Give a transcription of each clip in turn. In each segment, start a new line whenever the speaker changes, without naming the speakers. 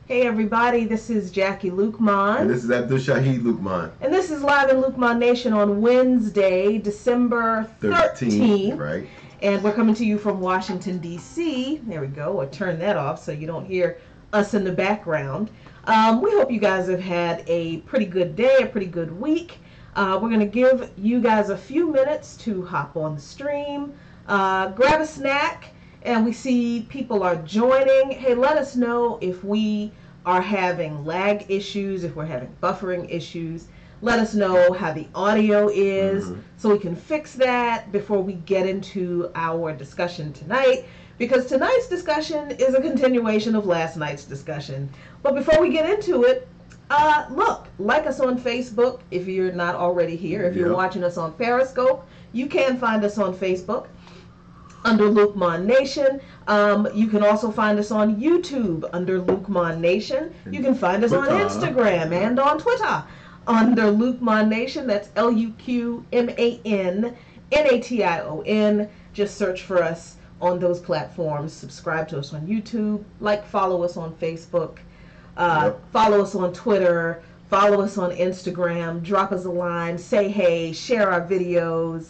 Hey everybody, this is Jackie Luqman.
And this is Abdul Shahid Luqman.
And this is Live in Luqman Nation on Wednesday, December 13th.
Right.
And we're coming to you from Washington, D.C. There we go. I'll turn that off so you don't hear us in the background. We hope you guys have had a pretty good day, a pretty good week. We're going to give you guys a few minutes to hop on the stream, grab a snack, and we see people are joining. Hey, let us know if we are having lag issues, if we're having buffering issues. Let us know how the audio is so we can fix that before we get into our discussion tonight, because tonight's discussion is a continuation of last night's discussion. But before we get into it, Look, like us on Facebook if you're not already here. If you're
Yep.
watching us on Periscope, you can find us on Facebook under Luqman Nation. You can also find us on YouTube under Luqman Nation. You can find us on
Twitter.
Instagram and on Twitter under Luqman Nation. That's LuqManNation. Just search for us on those platforms. Subscribe to us on YouTube. Follow us on Facebook. Follow us on Twitter. Follow us on Instagram. Drop us a line. Say hey. Share our videos.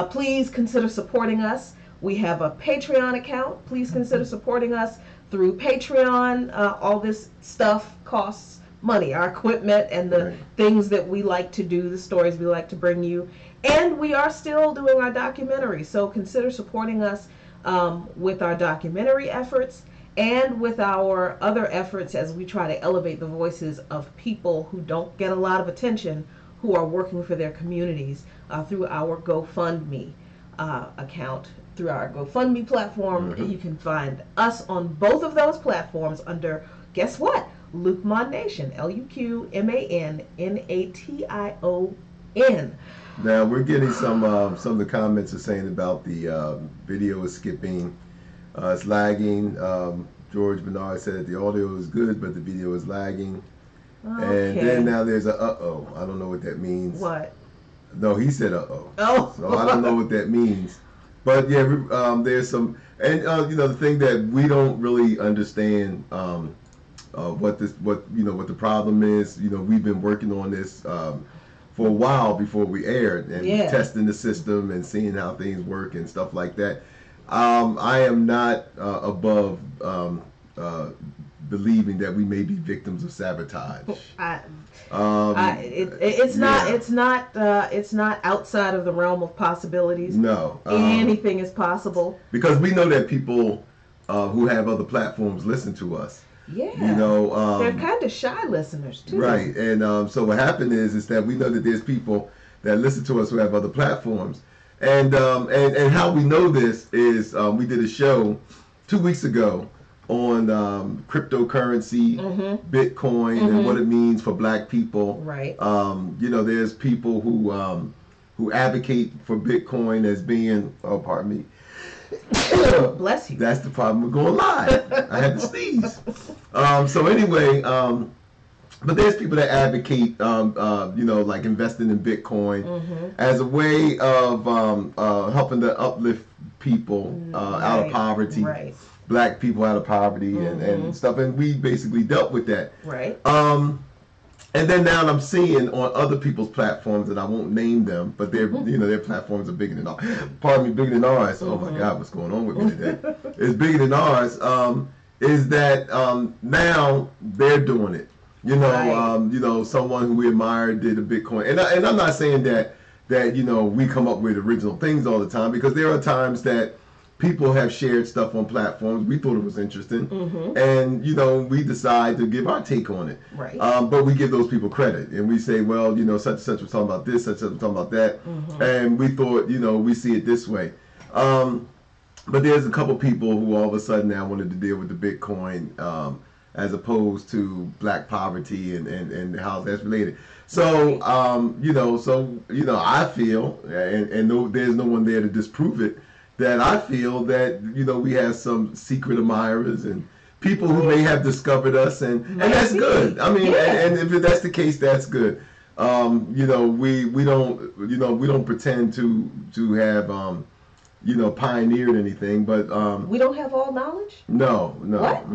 Please consider supporting us. We have a Patreon account. Please consider supporting us through Patreon. All this stuff costs money. Our equipment and the things that we like to do, the stories we like to bring you. And we are still doing our documentary. So consider supporting us with our documentary efforts and with our other efforts as we try to elevate the voices of people who don't get a lot of attention, who are working for their communities through our GoFundMe account. Through our GoFundMe platform. You can find us on both of those platforms under, guess what? Luqman Nation. LuqManNation.
Now we're getting some of the comments are saying about the video is skipping, it's lagging. George Bernard said that the audio is good, but the video is lagging.
Okay.
And then now there's a uh-oh. I don't know what that means.
What?
No, he said uh-oh.
Oh.
So I don't know what that means. But yeah, there's some, and the thing that we don't really understand what the problem is. We've been working on this for a while before we aired and testing the system and seeing how things work and stuff like that. I am not above believing that we may be victims of sabotage.
It's not outside of the realm of possibilities.
No,
anything is possible
because we know that people who have other platforms listen to us.
Yeah, they're kind of shy listeners too.
Right, and so what happened is that we know that there's people that listen to us who have other platforms, and how we know this is we did a show 2 weeks ago on cryptocurrency, Bitcoin, and what it means for Black people.
Right.
There's people who advocate for Bitcoin as being, oh, pardon me.
Bless you.
That's the problem with going live. I had to sneeze. So anyway, but there's people that advocate, like investing in Bitcoin as a way of helping to uplift people out of poverty.
Right.
Black people out of poverty and stuff, and we basically dealt with that.
Right.
And then now I'm seeing on other people's platforms, and I won't name them, but their platforms are bigger than ours. Pardon me, bigger than ours. Oh my God, what's going on with me today? It's bigger than ours. Is that now they're doing it? Someone who we admire did a Bitcoin, and I'm not saying that we come up with original things all the time, because there are times that people have shared stuff on platforms. We thought it was interesting, and we decide to give our take on it.
Right.
But we give those people credit, and we say, well, such and such was talking about this, such and such was talking about that, and we thought, we see it this way. But there's a couple people who all of a sudden now wanted to deal with the Bitcoin as opposed to Black poverty and how that's related. So, I feel, and there's no one there to disprove it, that I feel that we have some secret admirers and people who may have discovered us, and that's good. I mean, and if that's the case, that's good. We don't pretend to have pioneered anything, but
we don't have all knowledge.
No.
What?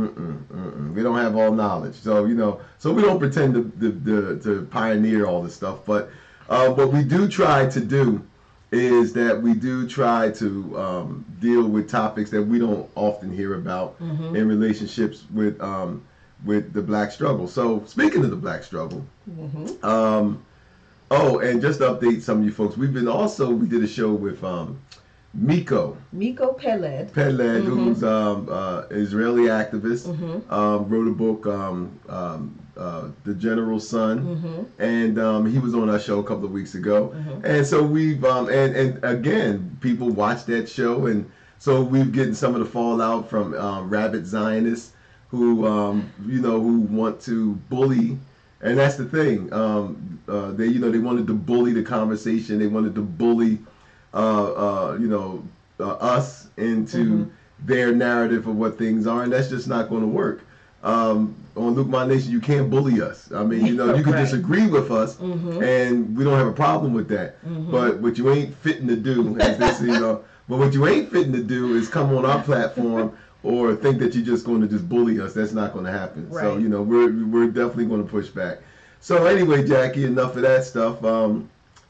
We don't have all knowledge, so so we don't pretend to pioneer all this stuff. But what we do try to do is that we do try to deal with topics that we don't often hear about in relationships with the Black struggle. So speaking of the Black struggle, and just to update some of you folks, we did a show with Miko Peled, who's Israeli activist, wrote a book, The General's Son, and he was on our show a couple of weeks ago, and so we've and again, people watched that show, and so we've getting some of the fallout from rabid Zionists who who want to bully And that's the thing. They wanted to bully the conversation. They wanted to bully, us into their narrative of what things are, and that's just not going to work. On Luqman Nation, you can't bully us. I mean, you can disagree with us, and we don't have a problem with that. But what you ain't fitting to do, but what you ain't fitting to do is come on our platform or think that you're just going to just bully us. That's not going to happen. Right. So, we're definitely going to push back. So anyway, Jackie, enough of that stuff.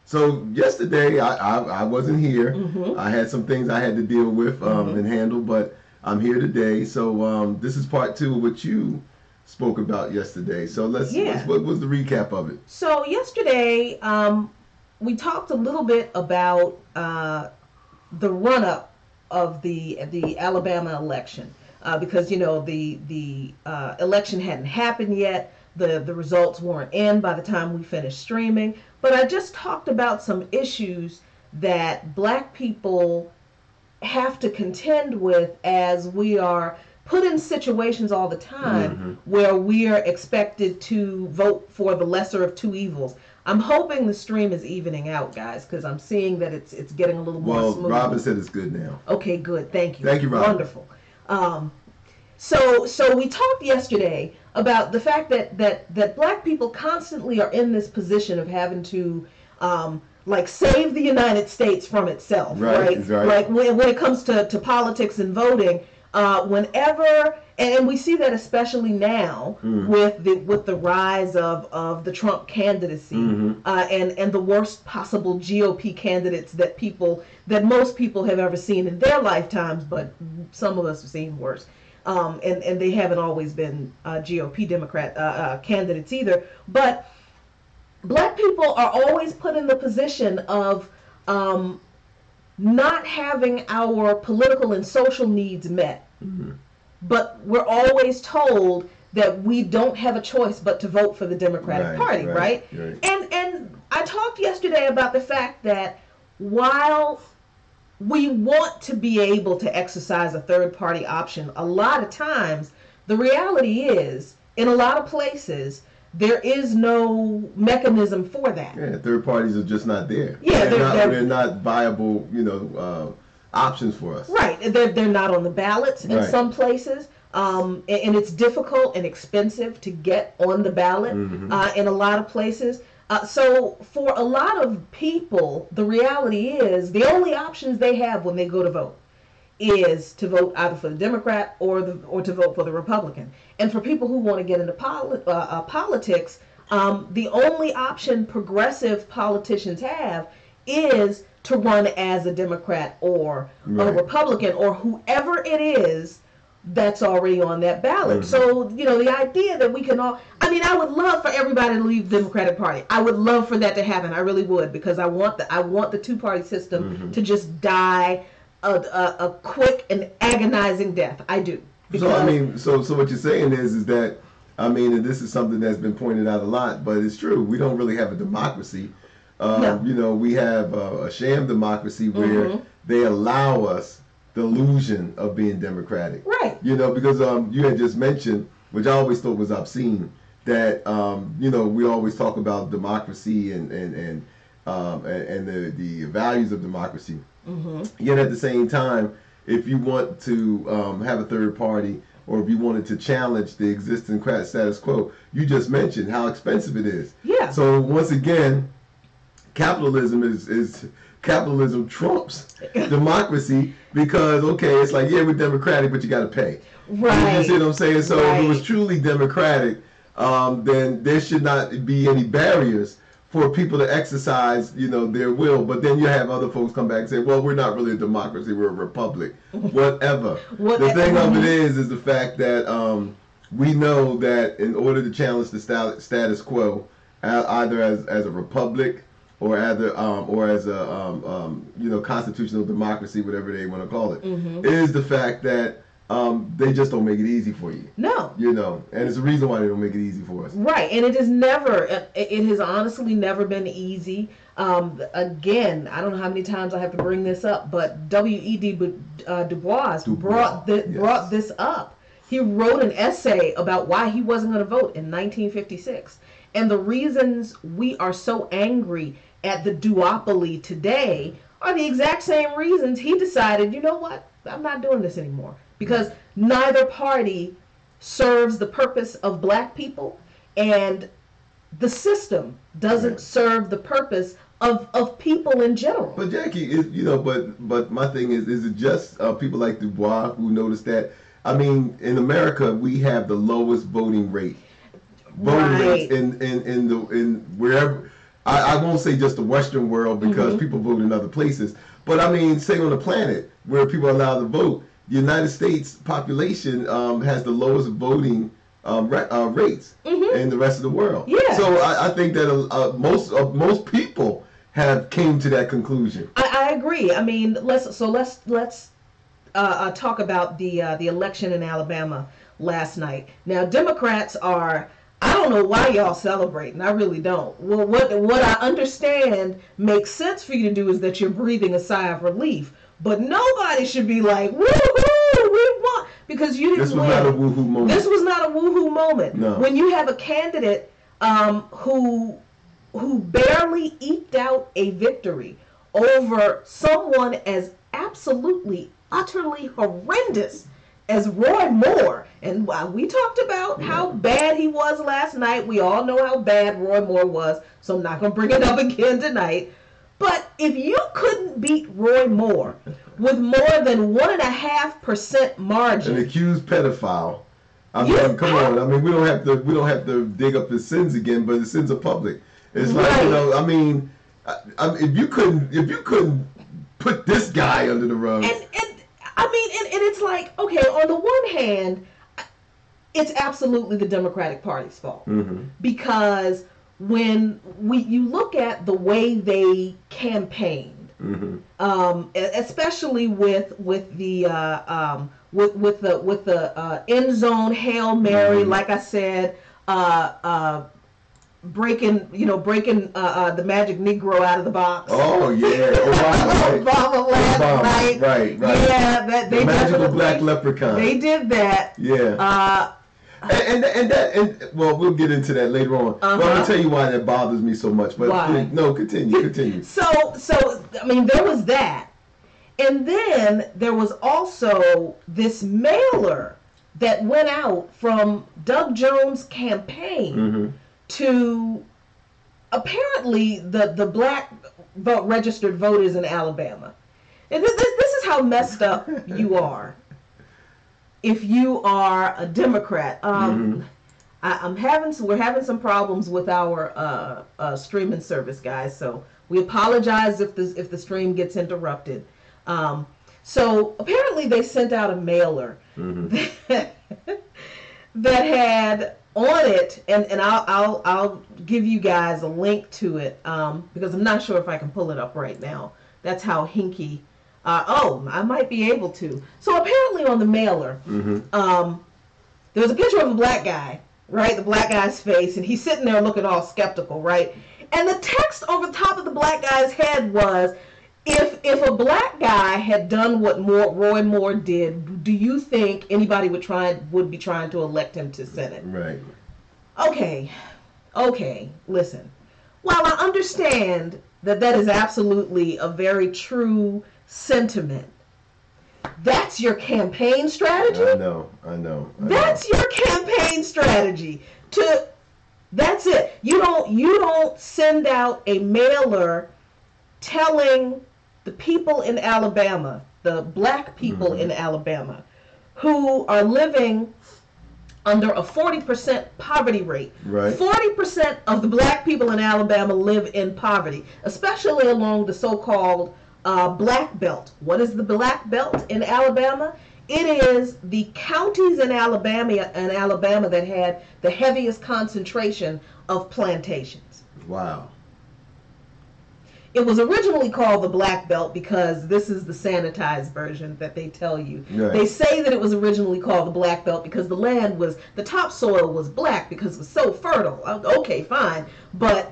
So yesterday I wasn't here. I had some things I had to deal with and handle, but I'm here today. So this is part 2 of what you spoke about yesterday. So what was the recap of it?
So yesterday we talked a little bit about the run-up of the Alabama election because the election hadn't happened yet. The results weren't in by the time we finished streaming. But I just talked about some issues that Black people have to contend with as we are put in situations all the time where we are expected to vote for the lesser of two evils. I'm hoping the stream is evening out, guys, because I'm seeing that it's getting a little more smooth.
Well, Robin said it's good now.
Okay, good. Thank you.
Thank you, Robin.
Wonderful. So we talked yesterday about the fact that Black people constantly are in this position of having to save the United States from itself, right? Like when it comes to politics and voting, whenever, and we see that especially now with the rise of the Trump candidacy and the worst possible GOP candidates that most people have ever seen in their lifetimes, but some of us have seen worse. And they haven't always been GOP Democrat candidates either. But Black people are always put in the position of not having our political and social needs met. But we're always told that we don't have a choice but to vote for the Democratic Party, right? And I talked yesterday about the fact that while we want to be able to exercise a third party option, a lot of times the reality is, in a lot of places, there is no mechanism for that.
Yeah, third parties are just not there.
Yeah,
they're not viable, options for us.
Right, they're not on the ballots in some places, and it's difficult and expensive to get on the ballot in a lot of places. So for a lot of people, the reality is the only options they have when they go to vote is to vote either for the Democrat or to vote for the Republican. And for people who want to get into politics, the only option progressive politicians have is to run as a Democrat or a Republican or whoever it is that's already on that ballot. So, the idea that we can all, I would love for everybody to leave the Democratic Party. I would love for that to happen. I really would, because I want the two-party system to just die a quick and agonizing death. I do.
So what you're saying is that, and this is something that's been pointed out a lot, but it's true. We don't really have a democracy. No. We have a sham democracy where they allow us the illusion of being democratic. Right. Because you had just mentioned, which I always thought was obscene, that we always talk about democracy and the values of democracy. Yet at the same time, if you want to have a third party, or if you wanted to challenge the existing status quo, you just mentioned how expensive it is. Yeah. So once again, capitalism capitalism trumps democracy, because it's like, we're democratic, but you got to pay. Right. You see what I'm saying? So if it was truly democratic, then there should not be any barriers for people to exercise, their will. But then you have other folks come back and say, well, we're not really a democracy, we're a republic. Whatever. The thing of it is the fact that we know that in order to challenge the status quo, either as a republic or as a constitutional democracy, whatever they want to call it, is the fact that they just don't make it easy for you. No. And it's a reason why they don't make it easy for us. Right. And it has honestly never been easy.
Again, I don't know how many times I have to bring this up, but W.E.B. Du Bois brought this up. He wrote an essay about why he wasn't going to vote in 1956. And the reasons we are so angry at the duopoly today are the exact same reasons he decided, you know what, I'm not doing this anymore. Because neither party serves the purpose of black people, and the system doesn't serve the purpose of people in general.
But Jackie, but my thing is it just people like Dubois who noticed that? I mean, in America, we have the lowest voting rate. Voting rates in wherever, I won't say just the Western world because people vote in other places, but I mean, say on the planet where people are allowed to vote, the United States population has the lowest voting rates in the rest of the world.
Yeah.
So I think that most people have came to that conclusion.
I agree. I mean, let's talk about the election in Alabama last night. Now, Democrats are, I don't know why y'all celebrating. I really don't. Well, what I understand makes sense for you to do is that you're breathing a sigh of relief. But nobody should be like, woohoo, we won, because you didn't win. This was not a woohoo moment. This was not a woohoo moment. No. When you have a candidate who barely eked out a victory over someone as absolutely, utterly horrendous as Roy Moore. And we talked about how bad he was last night. We all know how bad Roy Moore was, so I'm not going to bring it up again tonight. But if you couldn't beat Roy Moore with more than 1.5% margin,
an accused pedophile, I mean, come on. I mean, we don't have to dig up his sins again, but his sins are public. It's like, I mean, if you couldn't put this guy under the rug,
and I mean, and it's like, okay, on the one hand, it's absolutely the Democratic Party's fault because when you look at the way they campaigned, especially with the end zone Hail Mary, like I said, breaking the magic Negro out of the box.
Oh yeah,
Obama last night.
Right.
Yeah, they
magical black leprechaun.
They did that.
Yeah. And well, we'll get into that later on. But I'm gonna tell you why that bothers me so much. But
why?
No, continue.
So I mean, there was that, and then there was also this mailer that went out from Doug Jones' campaign to apparently the black registered voters in Alabama. And this is how messed up you are. If you are a Democrat, we're having some problems with our streaming service, guys. So we apologize if the stream gets interrupted. So apparently they sent out a mailer that had on it, and I'll give you guys a link to it because I'm not sure if I can pull it up right now. That's how hinky. I might be able to. So apparently on the mailer, there was a picture of a black guy, right? The black guy's face, and he's sitting there looking all skeptical, right? And the text over the top of the black guy's head was, if a black guy had done what Roy Moore did, do you think anybody would be trying to elect him to Senate?
Right.
Okay, listen. While I understand that is absolutely a very true sentiment, that's your campaign strategy?
I know.
That's your campaign strategy. That's it. You don't send out a mailer telling the people in Alabama, the black people in Alabama, who are living under a 40% poverty rate.
Right.
40% of the black people in Alabama live in poverty, especially along the so-called black belt. What is the black belt in Alabama? It is the counties in Alabama that had the heaviest concentration of plantations.
Wow.
It was originally called the Black Belt because this is the sanitized version that they tell you. Right. They say that it was originally called the Black Belt because the topsoil was black because it was so fertile. Okay, fine. But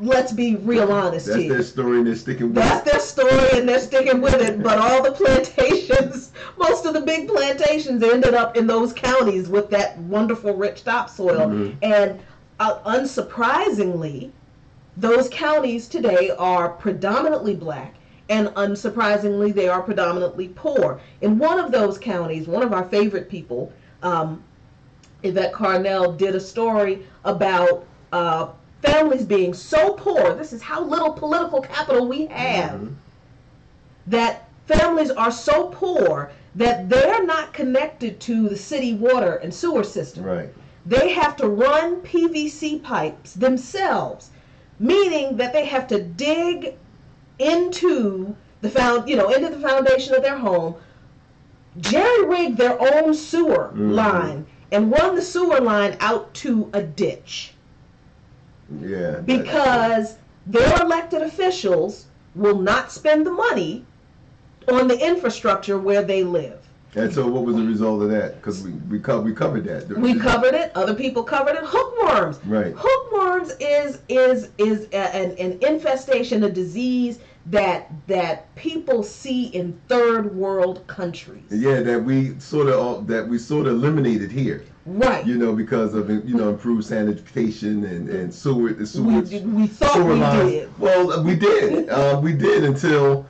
let's be real honest here.
That's their story and they're sticking with it.
That's their story and they're sticking with it. But all the plantations, most of the big plantations ended up in those counties with that wonderful rich topsoil. And unsurprisingly, those counties today are predominantly black, and unsurprisingly, they are predominantly poor. In one of those counties, one of our favorite people, Yvette Carnell, did a story about families being so poor. This is how little political capital we have. Mm-hmm. That families are so poor that they're not connected to the city water and sewer system.
Right.
They have to run PVC pipes themselves, meaning that they have to dig into the foundation of their home, jerry-rig their own sewer line, and run the sewer line out to a ditch.
Yeah.
Because their elected officials will not spend the money on the infrastructure where they live.
And so what was the result of that? Because we covered that.
We covered it. Other people covered it. Hookworms.
Right.
Hookworms is an infestation, a disease that people see in third world countries.
Yeah, that we sort of eliminated here.
Right.
Because of improved sanitation and sewage.
We thought we did.
Well, we did. We did until.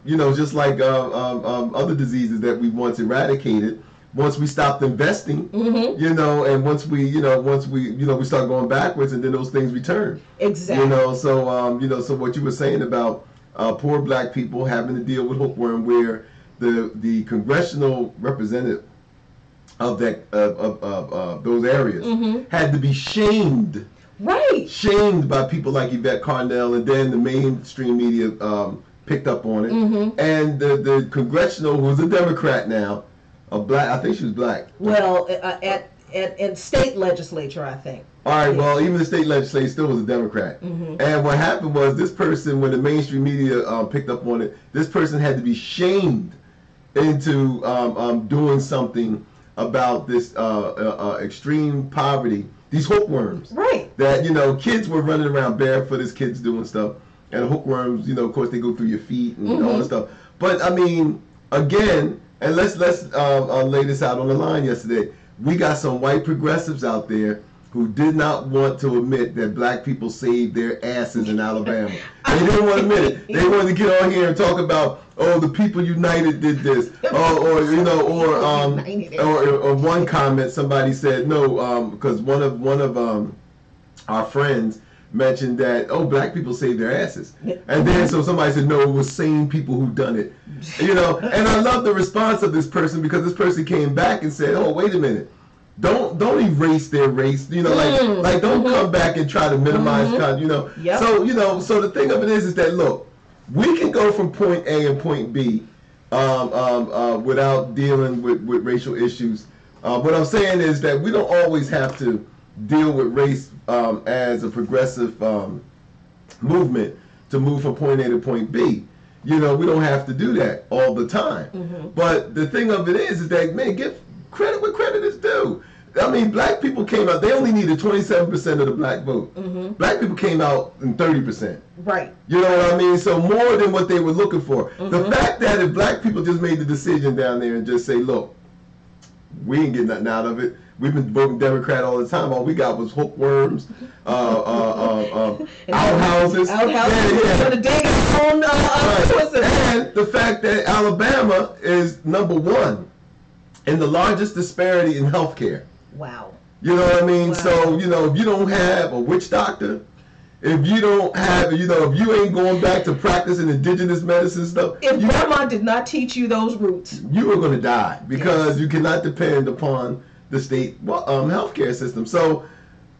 Just like other diseases that we once eradicated, once we stopped investing, and once we start going backwards, and then those things return.
Exactly.
So what you were saying about poor black people having to deal with hookworm, where the congressional representative of that of those areas had to be shamed.
Right.
Shamed by people like Yvette Carnell, and then the mainstream media picked up on it, and the congressional, who's a Democrat now, a black, I think she was black.
Well, at state legislature, I think.
All right, well, even the state legislature still was a Democrat. And what happened was, this person, when the mainstream media picked up on it, this person had to be shamed into doing something about this extreme poverty, these hookworms.
Right.
That, kids were running around barefoot as kids doing stuff. And the hookworms, of course, they go through your feet and all this stuff. But I mean, again, and let's lay this out on the line yesterday. We got some white progressives out there who did not want to admit that black people saved their asses in Alabama. They didn't want to admit it. They wanted to get on here and talk about, the People United did this, or one comment somebody said no, because one of our friends mentioned that, black people saved their asses. And then so somebody said, no, it was sane people who done it. And I love the response of this person, because this person came back and said, wait a minute. Don't erase their race. Don't come back and try to minimize
Yep.
So the thing of it is that, look, we can go from point A and point B without dealing with racial issues. What I'm saying is that we don't always have to deal with race as a progressive movement to move from point A to point B. We don't have to do that all the time. But the thing of it is that, man, give credit where credit is due. I mean, black people came out, they only needed 27% of the black vote. Black people came out in 30%.
Right.
You know what I mean? So more than what they were looking for. The fact that if black people just made the decision down there and just say, look, we ain't getting nothing out of it. We've been voting Democrat all the time. All we got was hookworms, outhouses.
Outhouses.
Yeah. And the fact that Alabama is number one in the largest disparity in healthcare.
Wow.
You know what I mean?
Wow.
So, if you don't have a witch doctor, if you don't have, if you ain't going back to practicing indigenous medicine stuff.
If grandma did not teach you those roots,
you are going to die, because you cannot depend upon the state healthcare system. So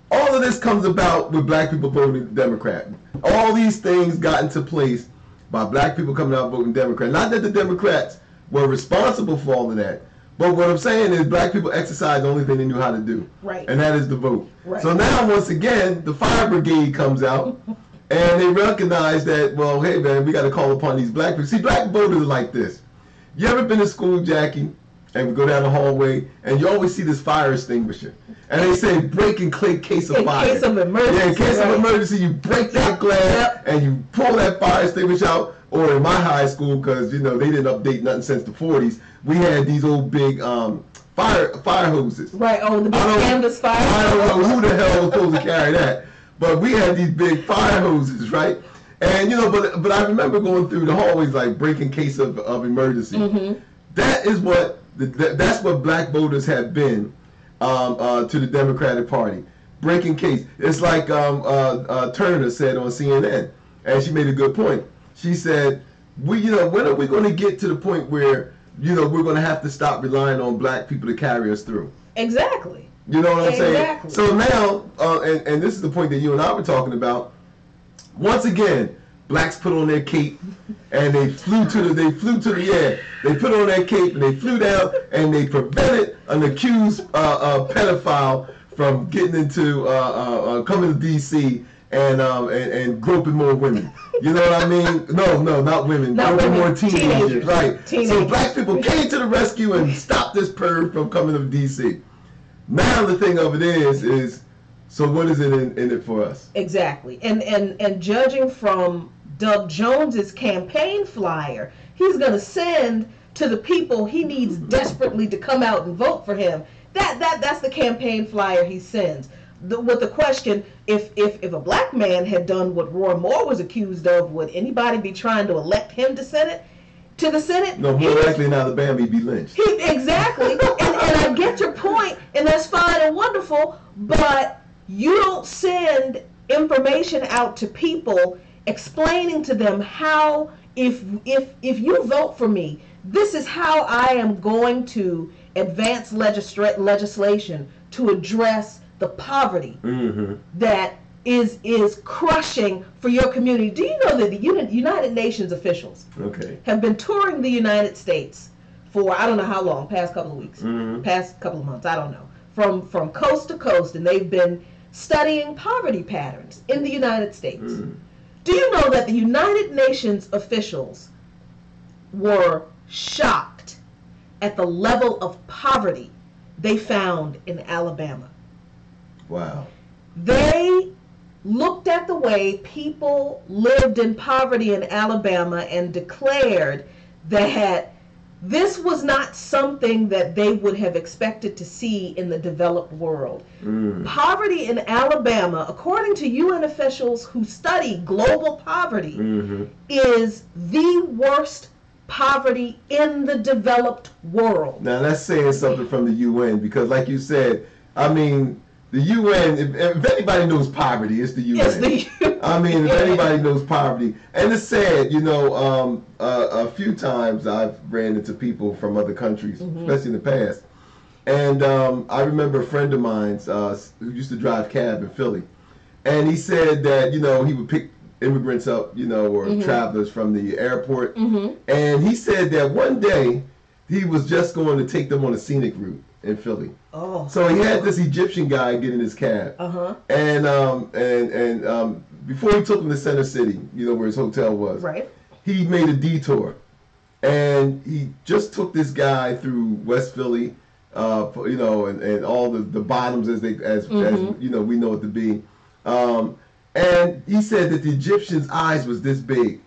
all of this comes about with black people voting Democrat. All these things got into place by black people coming out voting Democrat. Not that the Democrats were responsible for all of that, but what I'm saying is black people exercise the only thing they knew how to do.
Right.
And that is the vote.
Right.
So now, once again, the fire brigade comes out and they recognize that, well, hey man, we got to call upon these black people. See, black voters are like this. You ever been to school, Jackie? And we go down the hallway, and you always see this fire extinguisher. And they say, break in case of fire.
In case of emergency.
Yeah, in case of emergency, you break that glass, and you pull that fire extinguisher out. Or in my high school, because, they didn't update nothing since the 40s, we had these old big fire hoses.
Right. Oh, the big canvas fire.
I don't know who the hell was supposed to carry that, but we had these big fire hoses, right? And but I remember going through the hallways like breaking case of emergency.
Mm-hmm.
That is what that's what black voters have been to the Democratic Party. Breaking case. It's like Turner said on CNN, and she made a good point. She said, when are we going to get to the point where we're going to have to stop relying on black people to carry us through?
Exactly.
You know what I'm
Exactly.
saying? So now, and this is the point that you and I were talking about. Once again, blacks put on their cape and they flew to the air. They put on their cape and they flew down and they prevented an accused pedophile from getting into coming to D.C. and groping more women. You know what I mean? No, not women. Groping more teenagers. Right. Teenagers. So black people came to the rescue and stopped this perv from coming to D.C. Now the thing of it is so what is it in it for us?
Exactly. And judging from Doug Jones's campaign flyer, he's going to send to the people he needs desperately to come out and vote for him. That's the campaign flyer he sends. With the question, if a black man had done what Roy Moore was accused of, would anybody be trying to elect him to the Senate?
No, more likely in Alabama he'd be lynched.
Exactly. and I get your point, and that's fine and wonderful, but you don't send information out to people explaining to them how, if you vote for me, this is how I am going to advance legislation to address the poverty that is crushing for your community. Do you know that the United Nations officials have been touring the United States for I don't know how long, past couple of weeks, past couple of months, I don't know, from coast to coast, and they've been studying poverty patterns in the United States. Do you know that the United Nations officials were shocked at the level of poverty they found in Alabama?
Wow.
They looked at the way people lived in poverty in Alabama and declared that this was not something that they would have expected to see in the developed world. Poverty in Alabama, according to UN officials who study global poverty, is the worst poverty in the developed world.
Now that's saying something from the UN, because like you said, I mean, the UN, if anybody knows poverty, it's the UN.
It's the UN.
I mean, if anybody knows poverty. And it's sad, a few times I've ran into people from other countries, especially in the past. And I remember a friend of mine who used to drive cab in Philly. And he said that, he would pick immigrants up, or travelers from the airport. And he said that one day he was just going to take them on a scenic route in Philly.
Oh.
So he had this Egyptian guy get in his cab. And before he took him to Center City, where his hotel was,
right,
he made a detour. And he just took this guy through West Philly, and all the bottoms as we know it to be. And he said that the Egyptian's eyes was this big,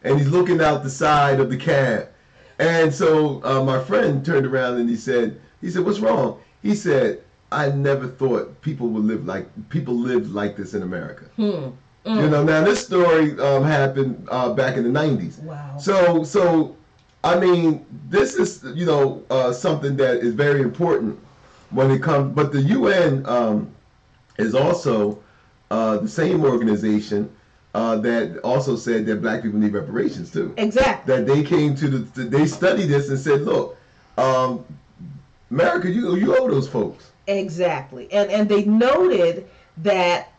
and he's looking out the side of the cab. And so my friend turned around and he said, "What's wrong?" He said, "I never thought people lived like this in America." Now this story happened back in the 90s.
Wow.
So I mean, this is something that is very important when it comes. But the UN is also the same organization that also said that black people need reparations too.
Exactly.
That they came they studied this and said, look, America, you owe those folks.
Exactly. And they noted that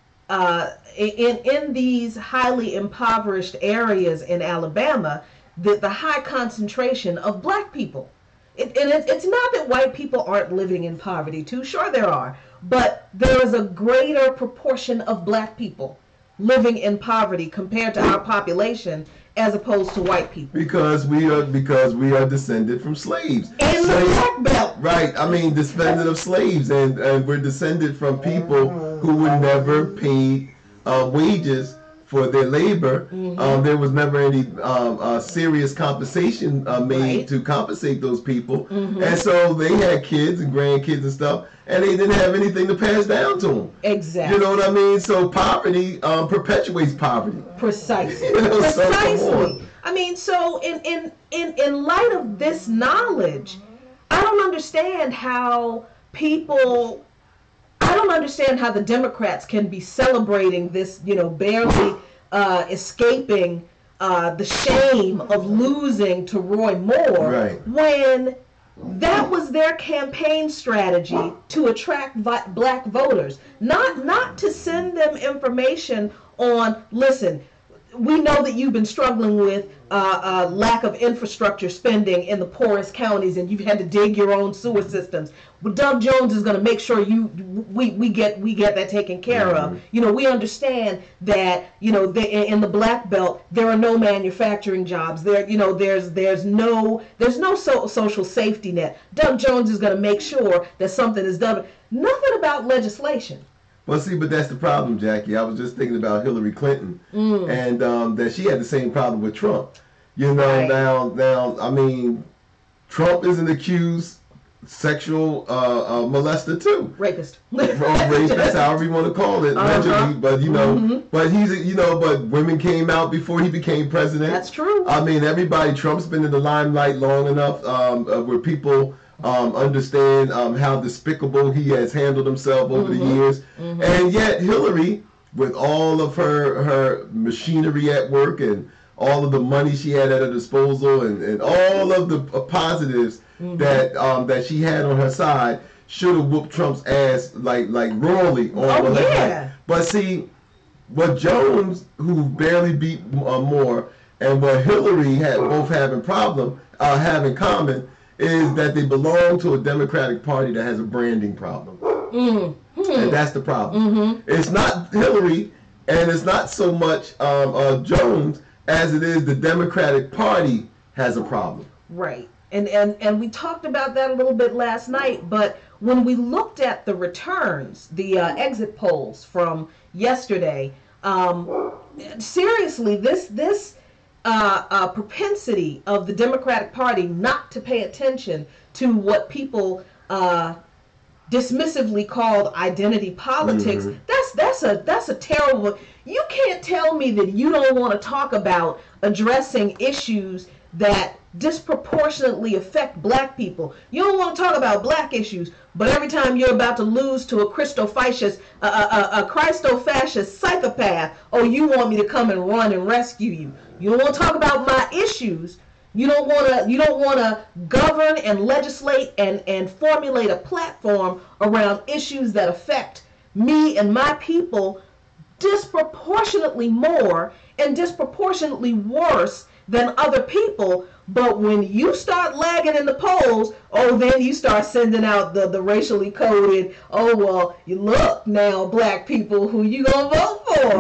in these highly impoverished areas in Alabama, the high concentration of black people. It's not that white people aren't living in poverty too. Sure there are. But there is a greater proportion of black people living in poverty compared to our population as opposed to white people.
Because we are descended from slaves.
In the Black Belt.
Right. I mean, descended of slaves, and we're descended from people who were never paid wages for their labor. There was never any serious compensation made to compensate those people. And so they had kids and grandkids and stuff, and they didn't have anything to pass down to them.
Exactly.
You know what I mean? So poverty perpetuates poverty.
Precisely.
You know,
Precisely.
so
I mean, so in light of this knowledge, I don't understand how the Democrats can be celebrating this, barely escaping the shame of losing to Roy Moore, when that was their campaign strategy to attract black voters, not to send them information on, listen, we know that you've been struggling with lack of infrastructure spending in the poorest counties, and you've had to dig your own sewer systems. Well, Doug Jones is going to make sure we get that taken care of. We understand that in the Black Belt there are no manufacturing jobs. There's no social safety net. Doug Jones is going to make sure that something is done. Nothing about legislation.
Well, see, but that's the problem, Jackie. I was just thinking about Hillary Clinton, and that she had the same problem with Trump. Now, I mean, Trump is an accused sexual molester too.
Rapist.
Rapist, however you want to call it, allegedly. But but he's but women came out before he became president.
That's true.
I mean, Trump's been in the limelight long enough where people understand how despicable he has handled himself over the years. And yet Hillary, with all of her machinery at work and all of the money she had at her disposal and all of the positives that she had on her side, should have whooped Trump's ass like royally on night. But see, what Jones, who barely beat Moore, and what Hillary both have in common is that they belong to a Democratic Party that has a branding problem. And that's the problem. It's not Hillary, and it's not so much Jones as it is the Democratic Party has a problem.
Right. And we talked about that a little bit last night, but when we looked at the returns, the exit polls from yesterday, seriously, this propensity of the Democratic Party not to pay attention to what people dismissively called identity politics, that's a terrible. You can't tell me that you don't want to talk about addressing issues that disproportionately affect black people. You don't want to talk about black issues, but every time you're about to lose to a Christo-fascist psychopath, you want me to come and run and rescue you. You don't want to talk about my issues. You don't want to govern and legislate and formulate a platform around issues that affect me and my people disproportionately more and disproportionately worse than other people. But when you start lagging in the polls, then you start sending out the racially coded, you look now, black people, who you gonna vote for?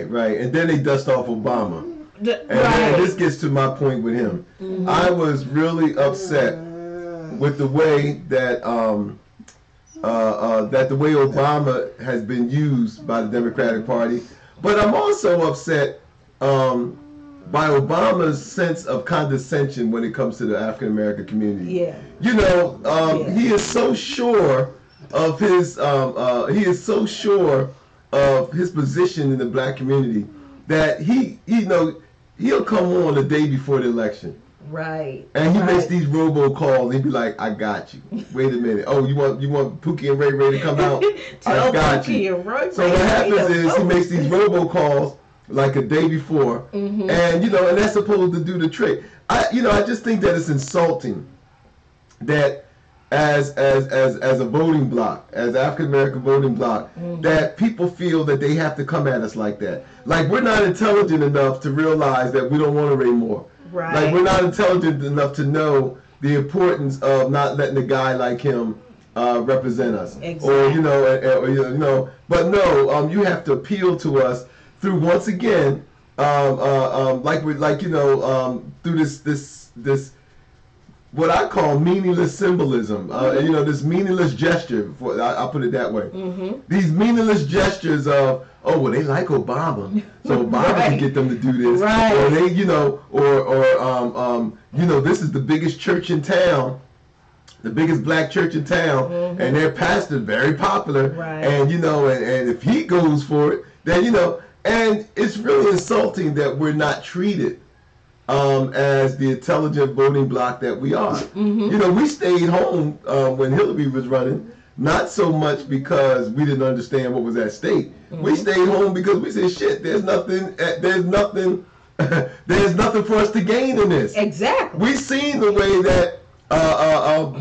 Right. And then they dust off Obama. And this gets to my point with him. I was really upset with the way that the way Obama has been used by the Democratic Party, but I'm also upset by Obama's sense of condescension when it comes to the African American community. He is so sure of his position in the black community that he'll come on the day before the election.
Right.
And he makes these robocalls. He'd be like, "I got you. Wait a minute. Oh, you want Pookie and Ray Ray to come out? I got you." So what happens is he makes these robocalls like a day before, and and that's supposed to do the trick. I just think that it's insulting that as a voting bloc, as African American voting bloc, that people feel that they have to come at us like that. Like we're not intelligent enough to realize that we don't want to Ray Moore.
Right.
Like we're not intelligent enough to know the importance of not letting a guy like him represent us.
Exactly.
Or but no, you have to appeal to us through, once again, through this what I call meaningless symbolism. This meaningless gesture. I'll put it that way. These meaningless gestures of, oh, well, they like Obama, so Obama can get them to do this,
right.
or they, this is the biggest church in town, the biggest black church in town, and their pastor very popular, and and if he goes for it, then and it's really insulting that we're not treated as the intelligent voting bloc that we are. We stayed home when Hillary was running. Not so much because we didn't understand what was at stake. We stayed home because we said, "Shit, there's nothing for us to gain in this."
Exactly.
We seen the way that how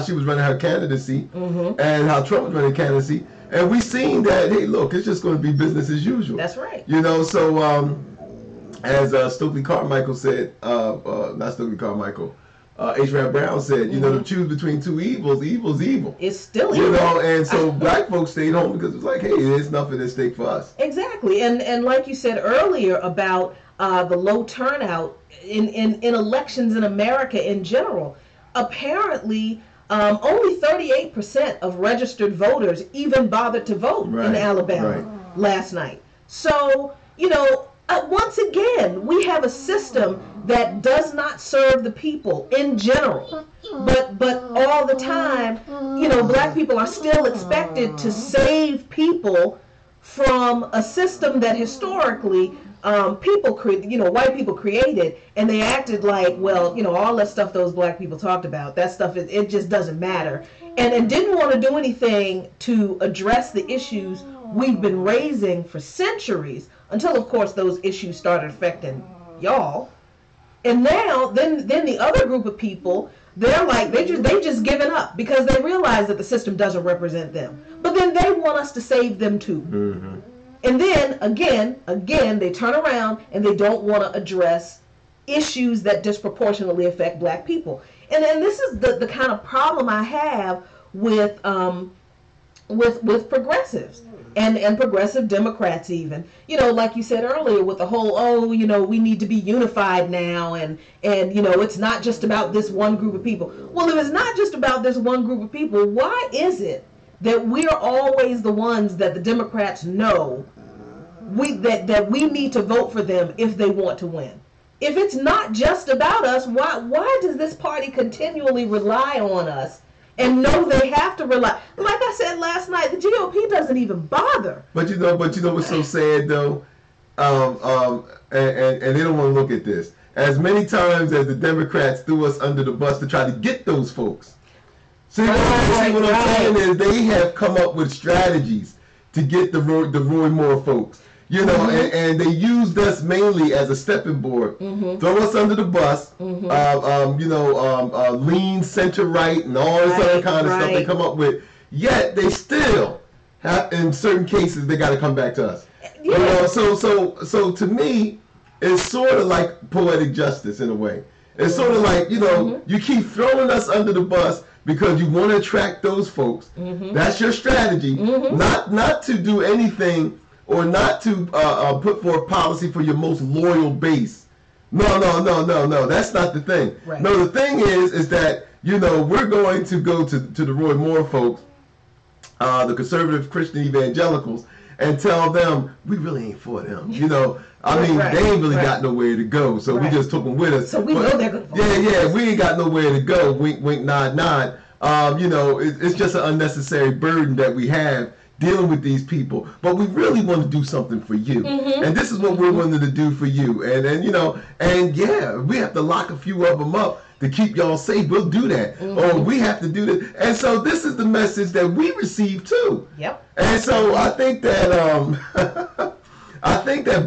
she was running her candidacy and how Trump was running candidacy, and we seen that, hey, look, it's just going to be business as usual.
That's right.
So as Stokely Carmichael said, not Stokely Carmichael. H. Rap Brown said, to choose between two evils, evil's evil.
It's still evil.
And so black folks stayed home because it's like, hey, there's nothing at stake for us.
Exactly. And like you said earlier about the low turnout in elections in America in general, apparently only 38% of registered voters even bothered to vote in Alabama last night. So, once again, we have a system that does not serve the people in general, but all the time, black people are still expected to save people from a system that historically white people created, and they acted like, well, all that stuff those black people talked about, that stuff, it just doesn't matter, and didn't want to do anything to address the issues we've been raising for centuries, until of course those issues started affecting y'all. And now then the other group of people, they're like, they just given up because they realize that the system doesn't represent them, but then they want us to save them too. And then again they turn around and they don't want to address issues that disproportionately affect black people. And this is the kind of problem I have with progressives and progressive Democrats even. Like you said earlier with the whole, we need to be unified now, and it's not just about this one group of people. Well, if it's not just about this one group of people, why is it that we're always the ones that the Democrats know that we need to vote for them if they want to win? If it's not just about us, why does this party continually rely on us and know they have to rely? Like I said last night, the GOP doesn't even bother.
But you know what's so sad though, and they don't want to look at this. As many times as the Democrats threw us under the bus to try to get those folks. See what I'm saying is they have come up with strategies to get the Roy Moore folks. And they used us mainly as a stepping board. Throw us under the bus, lean center right and all this other kind of stuff they come up with. Yet they still have, in certain cases, they got to come back to us. So to me, it's sort of like poetic justice in a way. It's sort of like, you keep throwing us under the bus because you want to attract those folks. That's your strategy. Not to do anything or not to put forth policy for your most loyal base. No. That's not the thing. Right. No, the thing is that, we're going to go to the Roy Moore folks, the conservative Christian evangelicals, and tell them we really ain't for them. They ain't really got nowhere to go, so we just took them with us.
So we know they're good.
Yeah, we ain't got nowhere to go. Wink, wink, nod, nod. It's just an unnecessary burden that we have dealing with these people, but we really want to do something for you, and this is what we're wanting to do for you, and we have to lock a few of them up to keep y'all safe. We'll do that, or we have to do this, and so this is the message that we receive too. Yep. And so I think that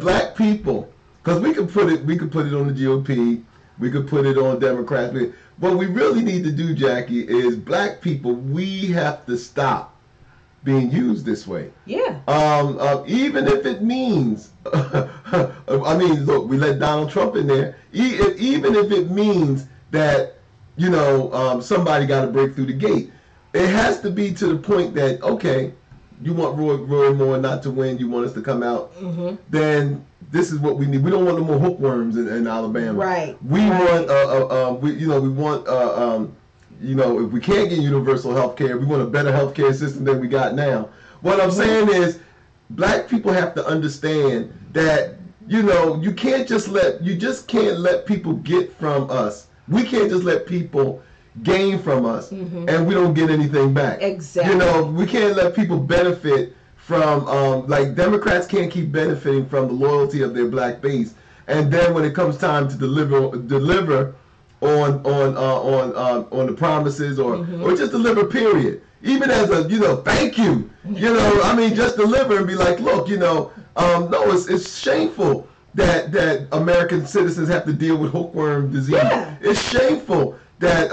black people, because we could put it on the GOP, we could put it on Democrats, but what we really need to do, Jackie, is black people, we have to stop being used this way. Yeah. Even if it means, look, we let Donald Trump in there. Even if it means that, somebody got to break through the gate, it has to be to the point that, okay, you want Roy Moore not to win, you want us to come out, then this is what we need. We don't want no more hookworms in Alabama. Right. We want if we can't get universal health care, we want a better health care system than we got now. what I'm saying is, black people have to understand that, you know, you just can't let people get from us. We can't just let people gain from us and we don't get anything back.
Exactly.
You know, we can't let people benefit from, like Democrats can't keep benefiting from the loyalty of their black base. And then when it comes time to deliver on the promises or just deliver, period. Even as a, you know, thank you. You know, I mean, just deliver and be like, look, you know, no, it's shameful that American citizens have to deal with hookworm disease.
Yeah.
It's shameful that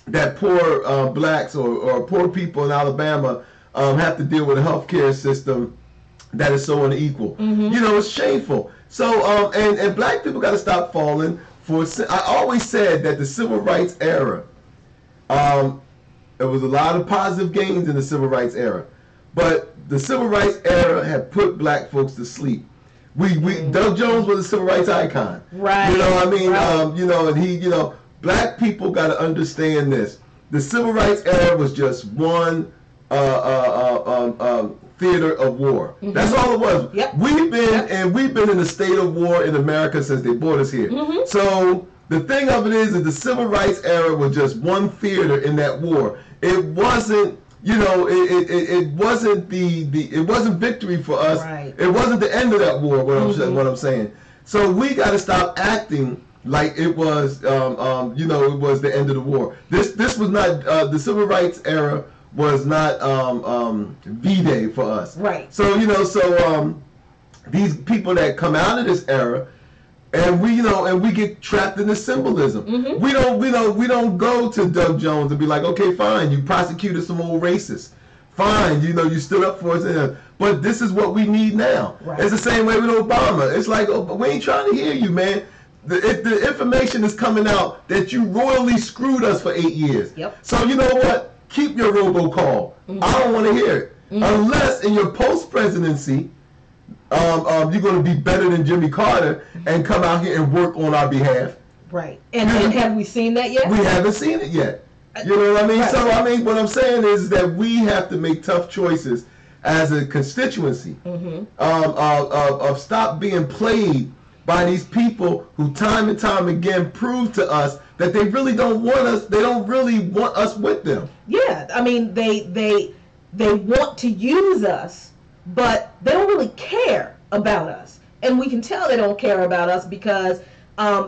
that poor blacks or poor people in Alabama have to deal with a healthcare system that is so unequal. You know, it's shameful. So and black people got to stop falling for. I always said that the civil rights era, there was a lot of positive gains in the civil rights era, but the civil rights era had put black folks to sleep. Doug Jones was a civil rights icon.
Right.
You know what I mean?
Right.
You know, and you know, black people got to understand this. The civil rights era was just one theater of war. That's all it was.
Yep.
We've been in a state of war in America since they brought us here. So the thing of it is that the civil rights era was just one theater in that war. It wasn't, you know, it wasn't it wasn't victory for us.
Right.
It wasn't the end of that war. What I'm saying. So we got to stop acting like it was, you know, it was the end of the war. This was not the civil rights era was not V-Day for us.
Right.
So you know, these people that come out of this era. And we get trapped in the symbolism. We don't go to Doug Jones and be like, okay, fine, you prosecuted some old racists. Fine, you know, you stood up for us. But this is what we need now.
Right.
It's the same way with Obama. It's like, oh, we ain't trying to hear you, man. The information is coming out that you royally screwed us for 8 years.
Yep.
So you know what? Keep your robocall. I don't want to hear it. Unless in your post-presidency, you're going to be better than Jimmy Carter and come out here and work on our behalf.
Right. And have we seen that yet?
We haven't seen it yet. You know what I mean? Right. So, I mean, what I'm saying is that we have to make tough choices as a constituency of stop being played by these people who time and time again prove to us that they really don't want us. They don't really want us with them.
Yeah. I mean, they want to use us, but they don't really care about us. And we can tell they don't care about us because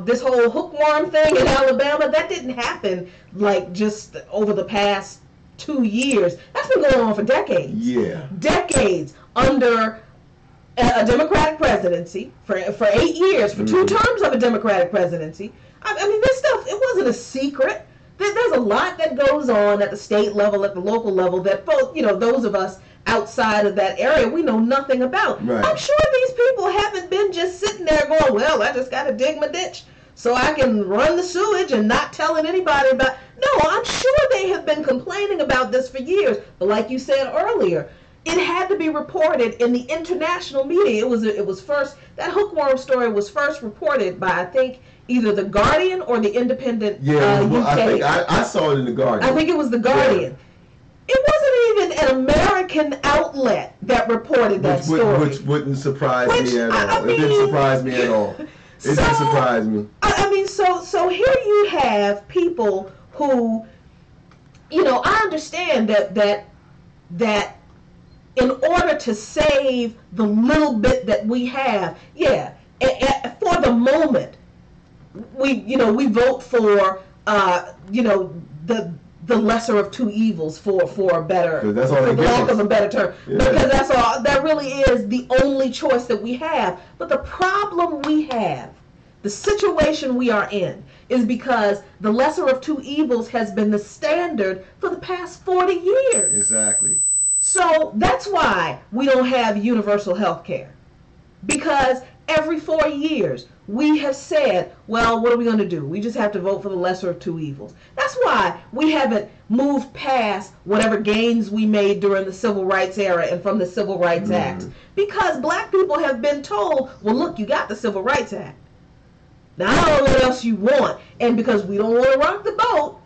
this whole hookworm thing in Alabama, that didn't happen like just over the past 2 years. That's been going on for decades.
Yeah.
Decades under a Democratic presidency for 8 years, for 2 terms of a Democratic presidency. I mean, this stuff, it wasn't a secret. There's a lot that goes on at the state level, at the local level that both, you know, those of us outside of that area, we know nothing about.
Right.
I'm sure these people haven't been just sitting there going, well, I just got to dig my ditch so I can run the sewage and not telling anybody about. No, I'm sure they have been complaining about this for years. But like you said earlier, it had to be reported in the international media. It was first, that hookworm story was first reported by, I think, either The Guardian or the Independent UK.
I think I saw it in The Guardian.
I think it was The Guardian. Yeah. It wasn't even an American outlet that reported that story.
Which wouldn't surprise me at all. It didn't surprise me at all. It didn't surprise me.
I mean, so here you have people who, you know, I understand that in order to save the little bit that we have, for the moment, we vote for the lesser of two evils for a better, for lack of a better term, because that's all. That really is the only choice that we have. But the problem we have, the situation we are in, is because the lesser of two evils has been the standard for the past 40 years.
Exactly.
So that's why we don't have universal health care. Because every 4 years we have said, well, what are we going to do? We just have to vote for the lesser of two evils. That's why we haven't moved past whatever gains we made during the Civil Rights era and from the Civil Rights Act. Because black people have been told, well, look, you got the Civil Rights Act. Now, I don't know what else you want. And because we don't want to rock the boat,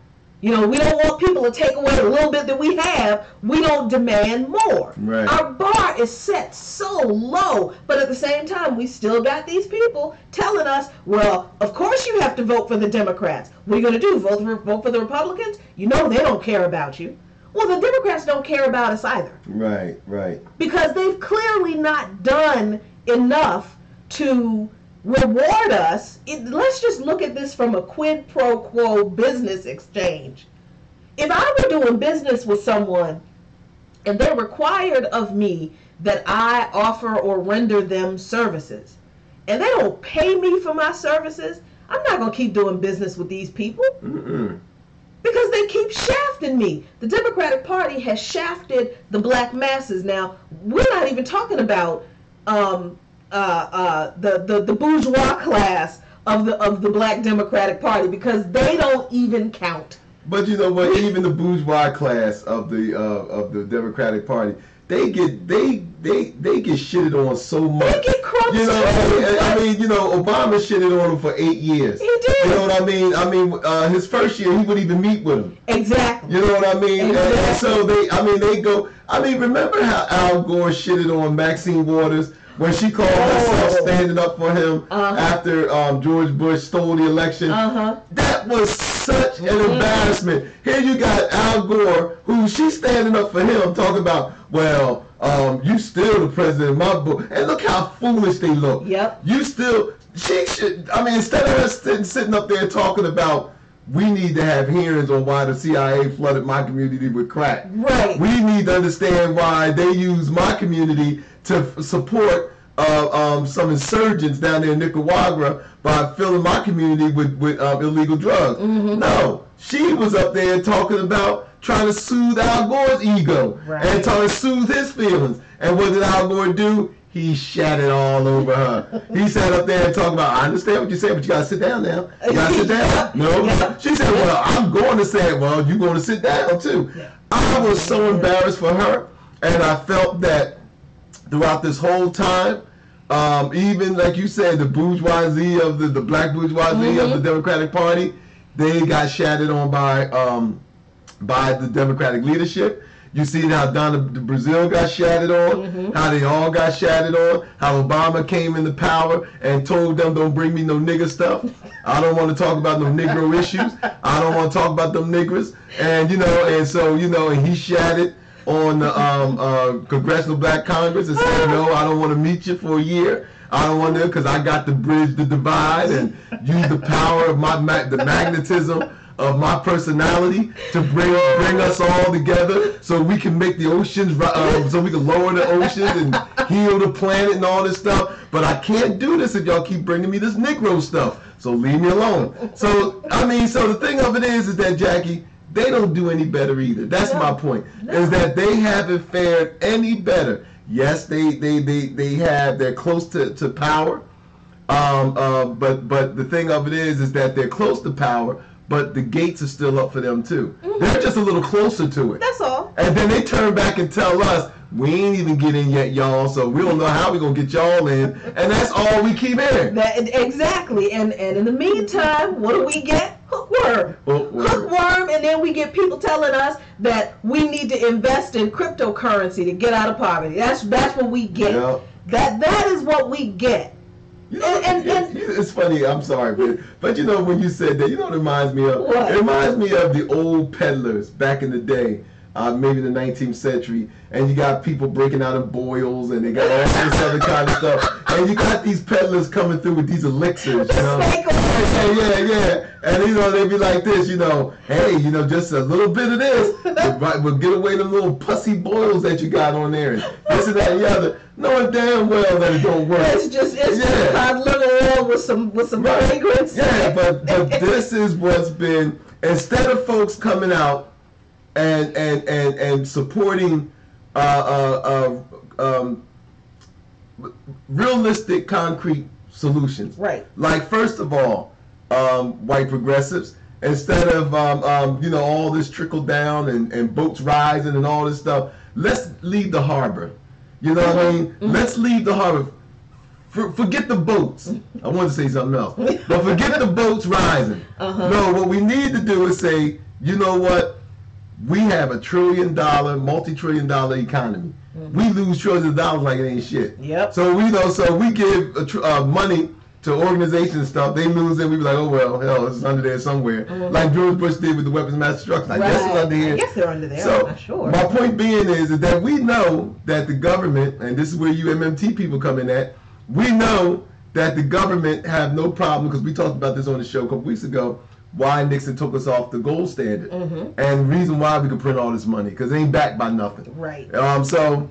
You know, we don't want people to take away the little bit that we have. We don't demand more.
Right.
Our bar is set so low, but at the same time, we still got these people telling us, well, of course you have to vote for the Democrats. What are you going to do? Vote for the Republicans? You know they don't care about you. Well, the Democrats don't care about us either.
Right, right.
Because they've clearly not done enough to reward us. Let's just look at this from a quid pro quo business exchange. If I were doing business with someone and they're required of me that I offer or render them services, and they don't pay me for my services, I'm not going to keep doing business with these people.
Mm-mm.
Because they keep shafting me. The Democratic Party has shafted the black masses. Now, we're not even talking about the bourgeois class of the Black Democratic Party, because they don't even count.
But you know what? Even the bourgeois class of the Democratic Party, they get shitted on so much.
They get crumbs.
You know, I mean, you know, Obama shitted on them for 8 years.
He did.
You know what I mean? His first year, he wouldn't even meet with them.
Exactly.
You know what I mean?
Exactly.
And so they go. Remember how Al Gore shitted on Maxine Waters when she called herself standing up for him after George Bush stole the election? That was such an embarrassment. Here you got Al Gore, who she's standing up for him, talking about, well, you still the president of my book. And look how foolish they look.
Yep.
She should, instead of her sitting up there talking about, we need to have hearings on why the CIA flooded my community with crack.
Right.
We need to understand why they use my community to support some insurgents down there in Nicaragua by filling my community with illegal drugs. Mm-hmm. No, she was up there talking about trying to soothe Al Gore's ego and trying to soothe his feelings. And what did Al Gore do? He shat it all over her. He sat up there and talked about, I understand what you're saying, but you got to sit down now. You got to sit down. No. Yeah. She said, well, I'm going to say it. Well, you're going to sit down too. Yeah. I was so embarrassed for her, and I felt that throughout this whole time, even like you said, the bourgeoisie of the black bourgeoisie of the Democratic Party, they got shattered on by the Democratic leadership. You see how Donna Brazil got shattered on, how they all got shattered on, how Obama came into power and told them, don't bring me no nigger stuff. I don't want to talk about no Negro issues. I don't want to talk about them niggers. And, and he shattered on the Congressional Black Congress and said, no, I don't want to meet you for a year. I don't want to, because I got to bridge the divide and use the power of the magnetism of my personality to bring us all together so we can make the oceans, so we can lower the oceans and heal the planet and all this stuff. But I can't do this if y'all keep bringing me this Negro stuff. So leave me alone. So the thing of it is that, Jackie, they don't do any better either. That's my point. Is that they haven't fared any better. Yes, they're close to power. But the thing of it is that they're close to power, but the gates are still up for them too. They're just a little closer to it.
That's all.
And then they turn back and tell us, we ain't even get in yet, y'all, so we don't know how we're going to get y'all in. And that's all we keep hearing.
Exactly. And in the meantime, what do we get? Hookworm. Hookworm, and then we get people telling us that we need to invest in cryptocurrency to get out of poverty. That's what we get. Yep. That is what we get.
It's funny, I'm sorry, but when you said that, what it reminds me of?
What?
It reminds me of the old peddlers back in the day, maybe the 19th century, and you got people breaking out of boils, and they got all this other kind of stuff, and you got these peddlers coming through with these elixirs, yeah, and they be like this, hey, just a little bit of this, we'll get away them little pussy boils that you got on there, and this and that and the other, knowing damn well that it don't work.
It's just liver oil with some fragrance.
Yeah, but this is what's been, instead of folks coming out and supporting realistic, concrete solutions.
Right.
Like, first of all, white progressives, instead of all this trickle down and boats rising and all this stuff, let's leave the harbor. You know what I mean? Let's leave the harbor. Forget the boats. I wanted to say something else. But forget the boats rising. No, what we need to do is say, you know what? We have a $1 trillion, multi-trillion-dollar economy. Mm-hmm. We lose trillions of dollars like it ain't shit.
Yep.
So we give money to organizations and stuff. They lose it. We be like, oh well, hell, it's under there somewhere. Mm-hmm. Like George Bush did with the weapons of mass destruction. I guess it's under here.
I guess they're under there.
So
I'm not sure.
My point being is that we know that the government, and this is where you MMT people come in at. We know that the government have no problem, because we talked about this on the show a couple weeks ago, why Nixon took us off the gold standard. Mm-hmm. And the reason why we could print all this money, because it ain't backed by nothing.
Right.
So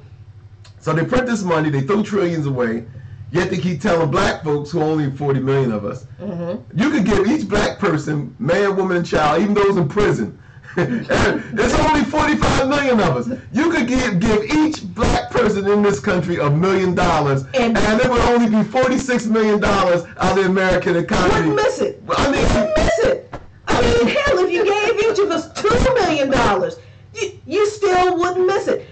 they print this money, they throw trillions away, yet they keep telling black folks, who only 40 million of us, mm-hmm. you could give each black person, man, woman, and child, even those in prison, there's only 45 million of us. You could give each black person in this country $1 million, and it would only be $46 million out of the American economy.
Wouldn't miss it. Wouldn't miss it. I mean, hell, if you gave each of us $2 million, you still wouldn't miss it.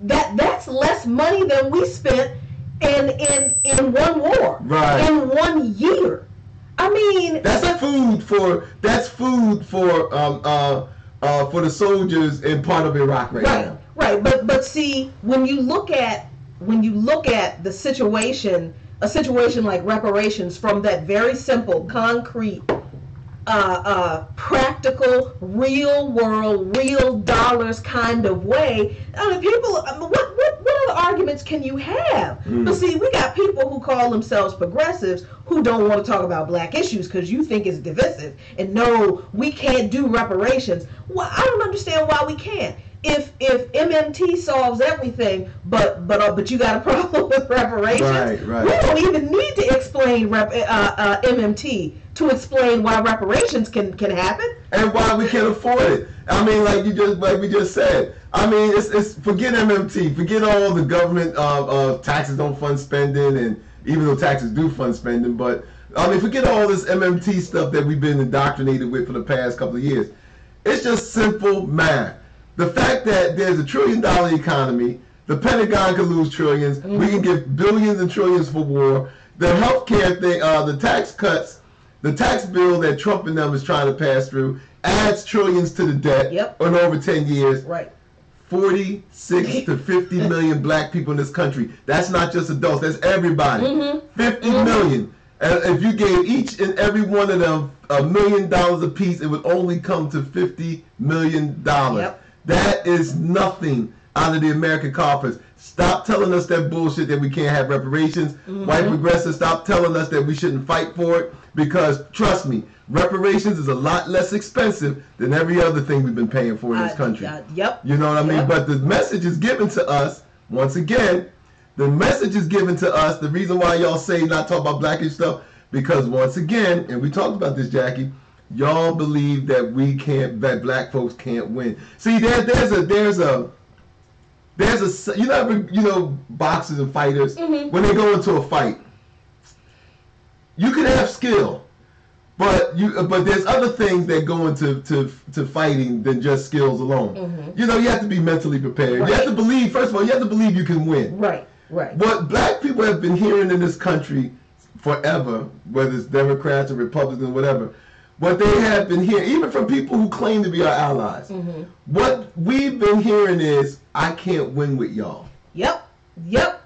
That's less money than we spent in one war,
right?
In 1 year. I mean,
that's food for the soldiers in part of Iraq right now.
Right. But see, when you look at the situation, a situation like reparations, from that very simple, concrete, practical, real world, real dollars kind of way, I mean, people, what other arguments can you have? But see, we got people who call themselves progressives who don't want to talk about black issues because you think it's divisive, and no, we can't do reparations. Well, I don't understand why we can't. If MMT solves everything, but you got a problem with reparations,
right.
We don't even need to explain MMT to explain why reparations can happen
and why we can't afford it. I mean, like we just said. I mean, it's forget MMT, forget all the government taxes don't fund spending, and even though taxes do fund spending, but I mean, forget all this MMT stuff that we've been indoctrinated with for the past couple of years. It's just simple math. The fact that there's a $1 trillion economy, the Pentagon can lose trillions, mm-hmm. we can give billions and trillions for war. The healthcare thing, the tax cuts, the tax bill that Trump and them is trying to pass through adds trillions to the debt on over 10 years.
Right.
46 to 50 million black people in this country. That's not just adults, that's everybody. Mm-hmm. 50 million. And if you gave each and every one of them $1 million apiece, it would only come to $50 million. Yep. That is nothing out of the American coffers. Stop telling us that bullshit that we can't have reparations. Mm-hmm. White progressives, stop telling us that we shouldn't fight for it, because trust me, reparations is a lot less expensive than every other thing we've been paying for in this country.
Yep.
You know what I mean? But the message is given to us, once again, the message is given to us, the reason why y'all say not talk about blackish stuff, because once again, and we talked about this, Jackie, y'all believe that black folks can't win. See, there's a you know boxers and fighters, mm-hmm. when they go into a fight, you can have skill, but there's other things that go into fighting than just skills alone. Mm-hmm. You know, you have to be mentally prepared. Right. You have to believe, first of all, you have to believe you can win.
Right.
What black people have been hearing in this country forever, whether it's Democrats or Republicans or whatever, what they have been hearing, even from people who claim to be our allies, mm-hmm. what we've been hearing is, I can't win with y'all.
Yep.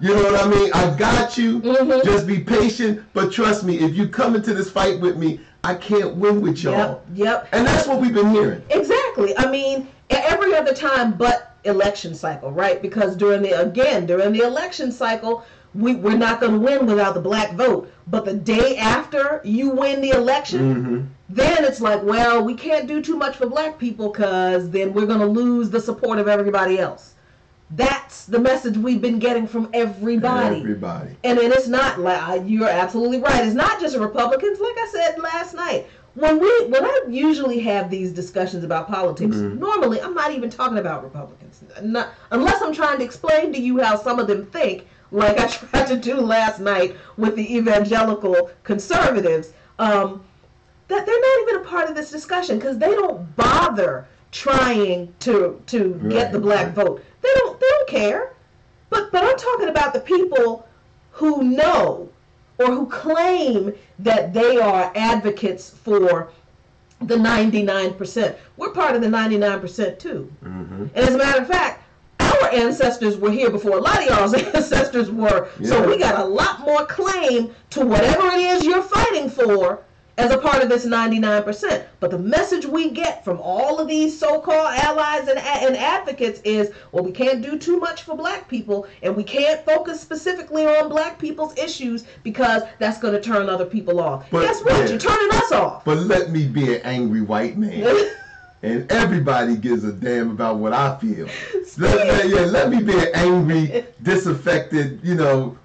You know what I mean? I got you. Mm-hmm. Just be patient. But trust me, if you come into this fight with me, I can't win with y'all.
Yep.
And that's what we've been hearing.
Exactly. I mean, every other time but election cycle, right? Because during the election cycle, we're not going to win without the black vote. But the day after you win the election, mm-hmm. then it's like, well, we can't do too much for black people because then we're going to lose the support of everybody else. That's the message we've been getting from everybody. And then it's not, like, you're absolutely right. It's not just Republicans. Like I said last night, when I usually have these discussions about politics, mm-hmm. normally I'm not even talking about Republicans. Unless I'm trying to explain to you how some of them think, like I tried to do last night with the evangelical conservatives, that they're not even a part of this discussion because they don't bother trying to get the black vote. They don't care. But I'm talking about the people who know or who claim that they are advocates for the 99%. We're part of the 99% too.
Mm-hmm.
And as a matter of fact, our ancestors were here before a lot of y'all's ancestors were. Yeah. So we got a lot more claim to whatever it is you're fighting for as a part of this 99%. But the message we get from all of these so-called allies and advocates is, well, we can't do too much for black people, and we can't focus specifically on black people's issues because that's going to turn other people off. But guess what? Yeah. You're turning us off.
But let me be an angry white man. And everybody gives a damn about what I feel. Let me be an angry, disaffected,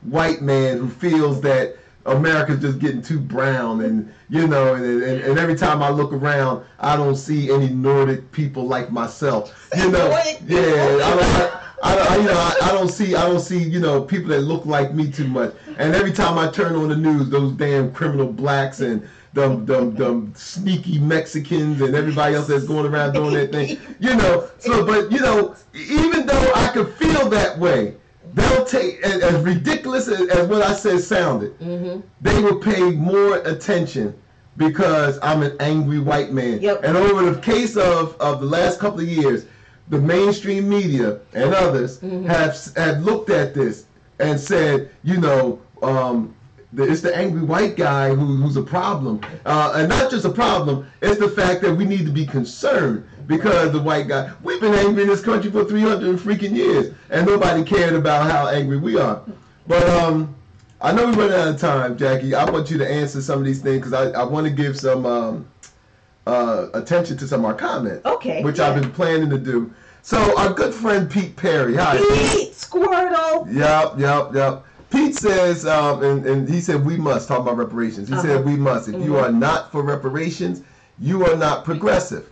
white man who feels that America's just getting too brown, and and every time I look around, I don't see any Nordic people like myself. I don't see people that look like me too much. And every time I turn on the news, those damn criminal blacks and them sneaky Mexicans and everybody else that's going around doing that thing. So but even though I could feel that way, they'll take, as ridiculous as what I said sounded, mm-hmm. they will pay more attention because I'm an angry white man.
Yep.
And over the case of the last couple of years, the mainstream media and others mm-hmm. have looked at this and said, it's the angry white guy who's a problem. And not just a problem, it's the fact that we need to be concerned because the white guy, we've been angry in this country for 300 freaking years, and nobody cared about how angry we are. But I know we're running out of time, Jackie. I want you to answer some of these things because I want to give some attention to some of our comments, which I've been planning to do. So our good friend Pete Perry. Hi,
Pete Squirtle.
Yep. Pete says, and he said we must, talk about reparations. He said we must. If you are not for reparations, you are not progressive.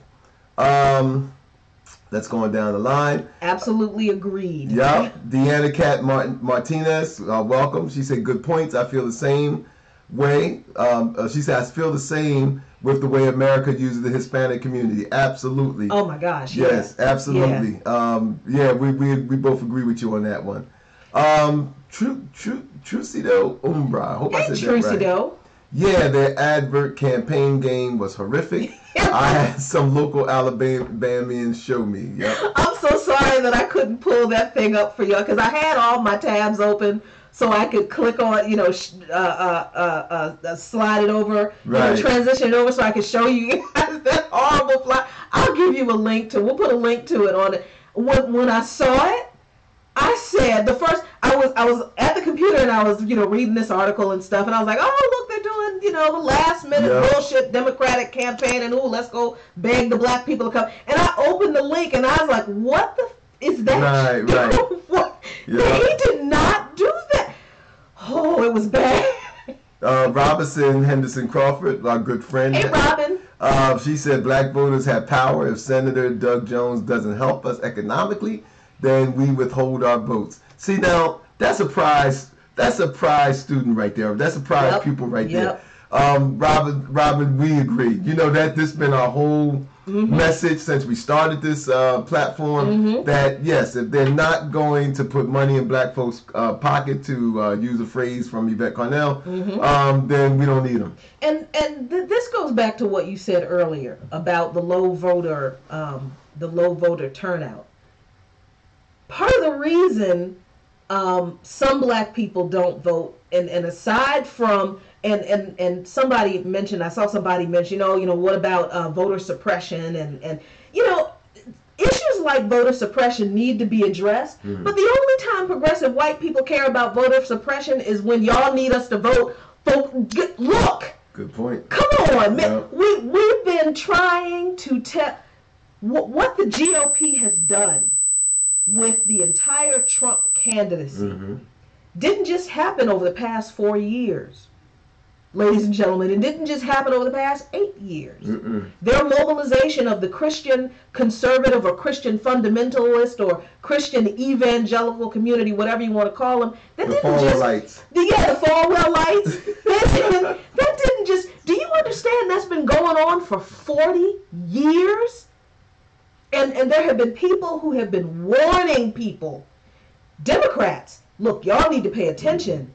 That's going down the line.
Absolutely agreed.
Yep. Deanna Cat Martinez, welcome. She said good points. I feel the same way. She said I feel the same with the way America uses the Hispanic community. Absolutely.
Oh my gosh.
Yes, absolutely. Yeah. We both agree with you on that one. Trucido Umbra. I hope I said that right. Yeah, their advert campaign game was horrific. I had some local Alabamians show me. Yep.
I'm so sorry that I couldn't pull that thing up for you because I had all my tabs open so I could click on, slide it over, transition it over so I could show you guys that horrible fly. I'll give you a link to. We'll put a link to it on it. When I saw it, I said I was at the computer and I was reading this article and stuff and I was like, oh look, they're doing the last minute bullshit Democratic campaign and let's go beg the black people to come, and I opened the link and I was like, what is that?
Right.
What? He did not do that. Oh, it was bad.
Robinson Henderson Crawford, our good friend.
Hey, Robin.
She said black voters have power. If Senator Doug Jones doesn't help us economically, then we withhold our votes. See, now that's a prize student right there. That's a prize pupil right there. Robin, we agree. That this has been our whole message since we started this platform. That yes, if they're not going to put money in black folks' pocket, to use a phrase from Yvette Carnell, then we don't need them.
And this goes back to what you said earlier about the low voter turnout. Part of the reason some black people don't vote, and aside from and somebody mentioned, I saw somebody mention, what about voter suppression and issues like voter suppression need to be addressed. But the only time progressive white people care about voter suppression is when y'all need us to vote. Look.
Good point.
Come on, man. We've been trying to tell what the GOP has done with the entire Trump candidacy didn't just happen over the past 4 years, ladies and gentlemen. It didn't just happen over the past 8 years. Their mobilization of the Christian conservative or Christian fundamentalist or Christian evangelical community, whatever you want to call them,
the Falwell Lights.
The Falwell Lights. that didn't just. Do you understand that's been going on for 40 years? And there have been people who have been warning people, Democrats, look, y'all need to pay attention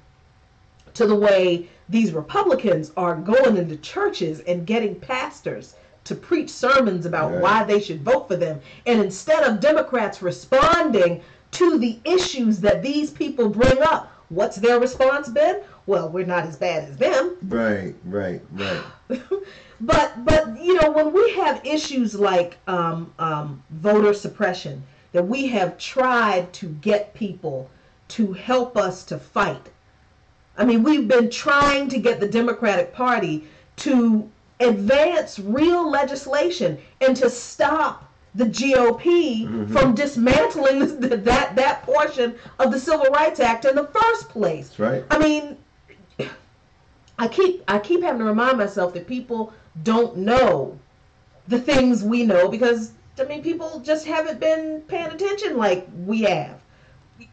to the way these Republicans are going into churches and getting pastors to preach sermons about why they should vote for them. And instead of Democrats responding to the issues that these people bring up, what's their response been? Well, we're not as bad as them.
Right.
But when we have issues like voter suppression, that we have tried to get people to help us to fight. I mean, we've been trying to get the Democratic Party to advance real legislation and to stop the GOP from dismantling that portion of the Civil Rights Act in the first place.
That's right.
I mean, I keep having to remind myself that people don't know the things we know because, I mean, people just haven't been paying attention like we have.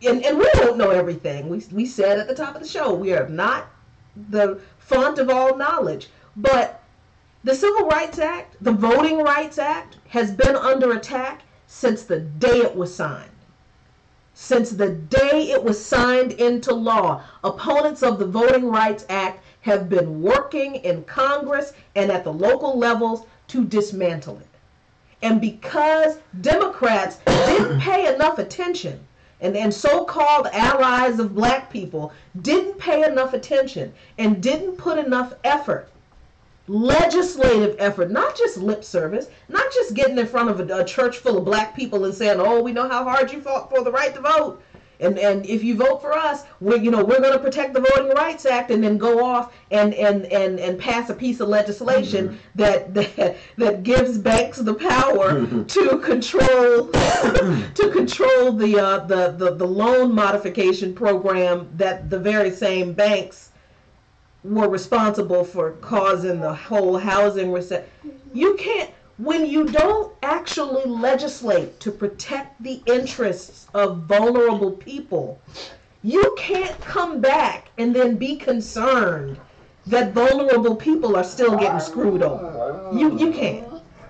And we don't know everything. We said at the top of the show, we are not the font of all knowledge. But the Civil Rights Act, the Voting Rights Act, has been under attack since the day it was signed. Since the day it was signed into law, opponents of the Voting Rights Act have been working in Congress and at the local levels to dismantle it. And because Democrats didn't pay enough attention, and so-called allies of black people didn't pay enough attention and didn't put enough effort, legislative effort, not just lip service, not just getting in front of a church full of black people and saying, oh, we know how hard you fought for the right to vote. And if you vote for us, we're going to protect the Voting Rights Act, and then go off and pass a piece of legislation that gives banks the power to control the loan modification program that the very same banks were responsible for causing the whole housing recession. You can't. When you don't actually legislate to protect the interests of vulnerable people, you can't come back and then be concerned that vulnerable people are still getting screwed over. You can't.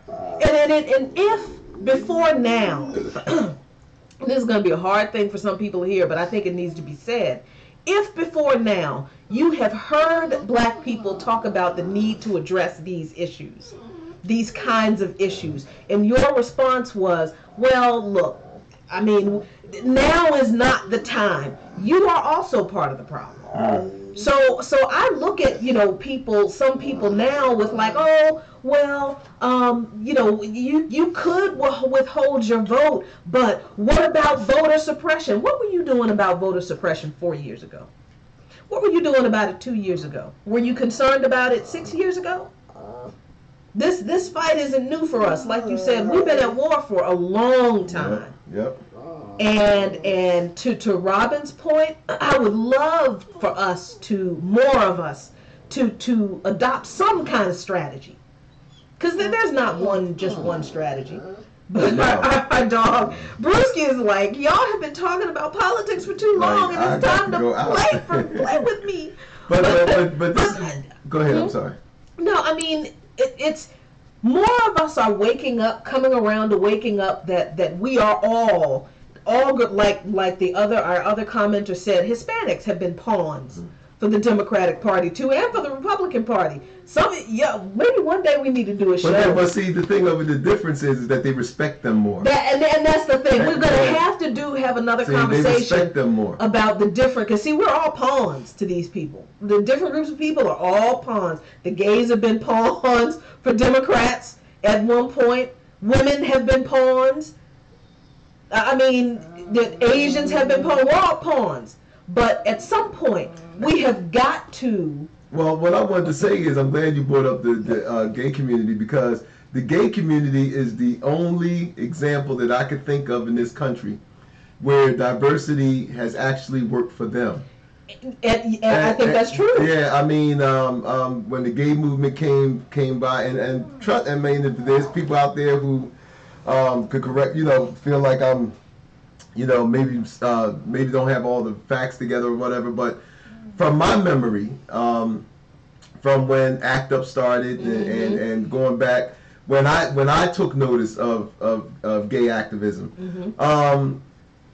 And if before now, this is going to be a hard thing for some people to hear, but I think it needs to be said. If before now you have heard black people talk about the need to address these issues, these kinds of issues, and your response was, well, look, I mean, now is not the time, you are also part of the problem. So I look at, some people now with like, oh, well, you could withhold your vote, but what about voter suppression? What were you doing about voter suppression 4 years ago? What were you doing about it 2 years ago? Were you concerned about it 6 years ago? This fight isn't new for us. Like you said, we've been at war for a long time.
Yep.
And to Robin's point, I would love for us more of us to adopt some kind of strategy. Because there's not just one strategy. But our dog, Brewski, is like, y'all have been talking about politics for too long, and it's time to play with me.
But this, go ahead, I'm sorry.
No, I mean, it's more of us are waking up, coming around to waking up that we are all good, like our other commenter said, Hispanics have been pawns for the Democratic Party too, and for the Republican Party. Maybe one day we need to do a show.
But see, the thing of it, the difference is that they respect them more.
And that's the thing. We're going to have another conversation
they respect them more.
About the different, because see, we're all pawns to these people. The different groups of people are all pawns. The gays have been pawns for Democrats at one point. Women have been pawns. I mean, the Asians have been pawns. We're all pawns. But at some point, we have got to...
Well, what I wanted to say is I'm glad you brought up the gay community, because the gay community is the only example that I could think of in this country where diversity has actually worked for them.
And I think that's true.
Yeah, I mean, when the gay movement came by, and I mean, there's people out there who could correct, feel like I'm, maybe don't have all the facts together or whatever, but from my memory, from when ACT UP started and going back, when I took notice of gay activism,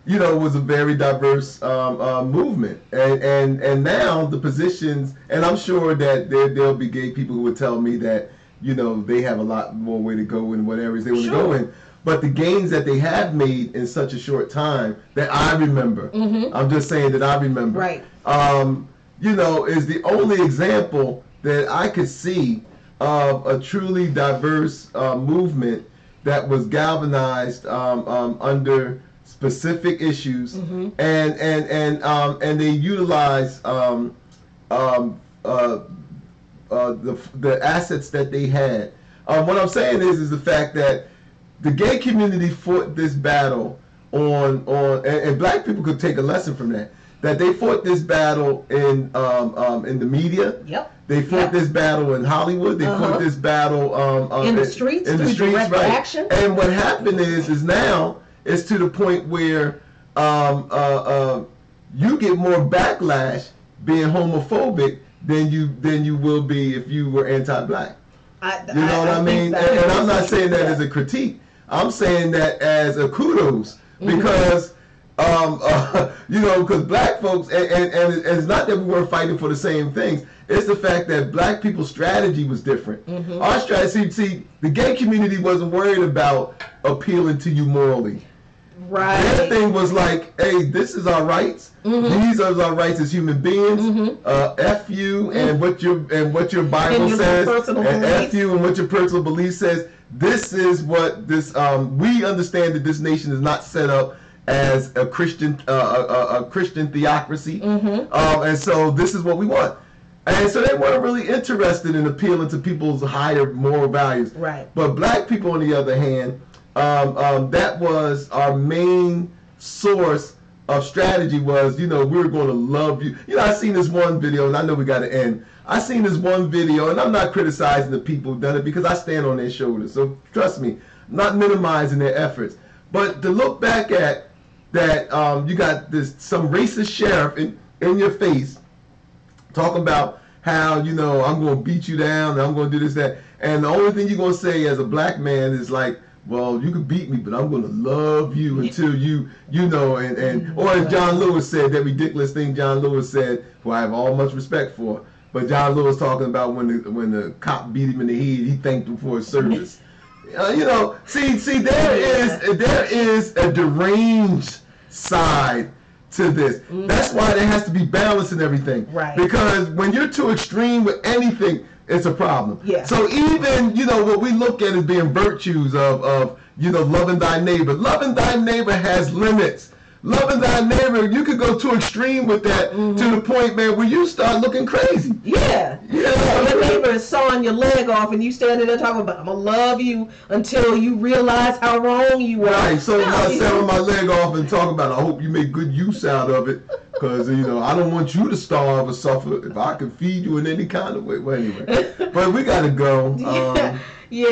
it was a very diverse movement, and now the positions, and I'm sure that there'll be gay people who would tell me that they have a lot more way to go in what areas they want to go in. But the gains that they have made in such a short time that I remember, I'm just saying that I remember,
right?
Is the only example that I could see of a truly diverse movement that was galvanized under specific issues, and they utilized the assets that they had. What I'm saying is the fact that the gay community fought this battle and black people could take a lesson from that. That they fought this battle in the media.
Yep.
They fought this battle in Hollywood. They fought this battle
in the streets.
In the streets,
direct
right?
Action.
And what happened is now it's to the point where you get more backlash being homophobic than you will be if you were anti-black. You know what I mean? And I'm not saying that as a critique. I'm saying that as a kudos because because black folks and it's not that we weren't fighting for the same things. It's the fact that black people's strategy was different. Our strategy, see, the gay community wasn't worried about appealing to you morally.
Right.
Their thing was like, hey, this is our rights. These are our rights as human beings. F you and what your Bible says, and F you and what your personal belief says. This is what this. We understand that this nation is not set up as a Christian theocracy, and so this is what we want. And so they weren't really interested in appealing to people's higher moral values.
Right.
But black people, on the other hand, that was our main source of strategy was, we're going to love you. I seen this one video, and I know we got to end. I seen this one video, and I'm not criticizing the people who've done it because I stand on their shoulders. So trust me, I'm not minimizing their efforts. But to look back at that, you got some racist sheriff in your face talking about how, I'm going to beat you down, and I'm going to do this, that. And the only thing you're going to say as a black man is like, well, you can beat me, but I'm going to love you until or as John Lewis said, that ridiculous thing John Lewis said, who I have all much respect for, but John Lewis talking about when the cop beat him in the head, he thanked him for his service. See, there is a deranged side to this. That's why there has to be balance in everything.
Right.
Because when you're too extreme with anything, it's a problem.
Yeah.
So even, what we look at as being virtues of loving thy neighbor. Loving thy neighbor has limits. Loving thy neighbor, you could go too extreme with that to the point, man, where you start looking crazy.
Yeah. Your neighbor is sawing your leg off and you standing there talking about, I'm going to love you until you realize how wrong you are.
Right, so I'm selling my leg off and talking about, I hope you make good use out of it. Because, I don't want you to starve or suffer if I can feed you in any kind of way. Well, anyway, but we got to go.
We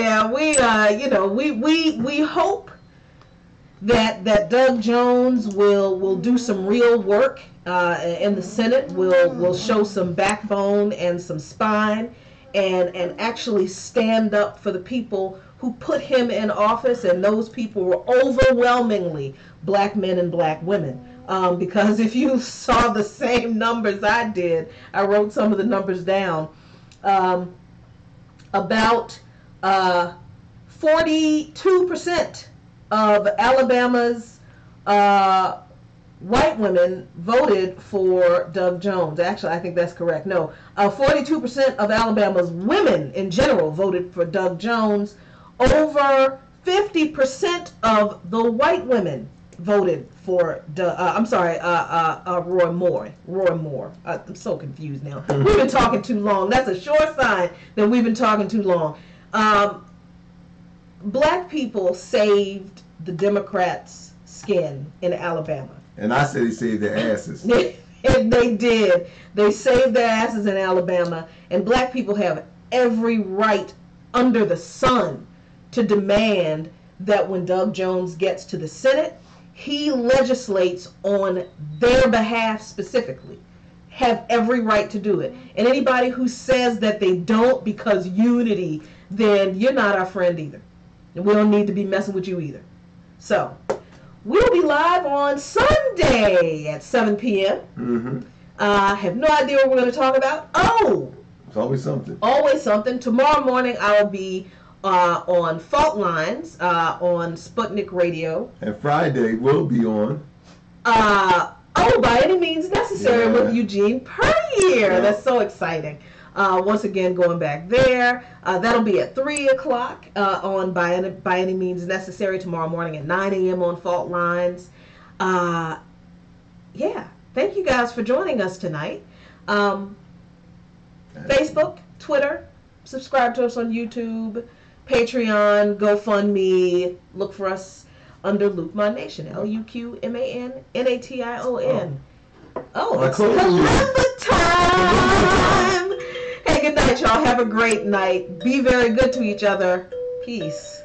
hope that Doug Jones will do some real work in the Senate, will show some backbone and some spine, and actually stand up for the people who put him in office, and those people were overwhelmingly black men and black women. Because if you saw the same numbers I did, I wrote some of the numbers down, about 42% of Alabama's white women voted for Doug Jones. Actually, I think that's correct. No, 42% of Alabama's women in general voted for Doug Jones. Over 50% of the white women voted for Roy Moore. I'm so confused now. We've been talking too long. That's a sure sign that we've been talking too long. Black people saved the Democrats' skin in Alabama.
And I say they saved their asses.
And they did. They saved their asses in Alabama. And black people have every right under the sun to demand that when Doug Jones gets to the Senate, he legislates on their behalf specifically. Have every right to do it. And anybody who says that they don't because unity, then you're not our friend either. And we don't need to be messing with you either. So, we'll be live on Sunday at 7 p.m. I have no idea what we're going to talk about. Oh!
It's always something.
Always something. Tomorrow morning I will be on Fault Lines on Sputnik Radio.
And Friday we'll be on.
By Any Means Necessary with Eugene Perrier.
Yeah.
That's so exciting. Once again, going back there. That'll be at 3 o'clock on By Any Means Necessary tomorrow morning at 9 a.m. on Fault Lines. Thank you guys for joining us tonight. Facebook, Twitter, subscribe to us on YouTube, Patreon, GoFundMe. Look for us under Luqman Nation. LuqmanNation. Oh, it's calendar time. Hey, good night, y'all. Have a great night. Be very good to each other. Peace.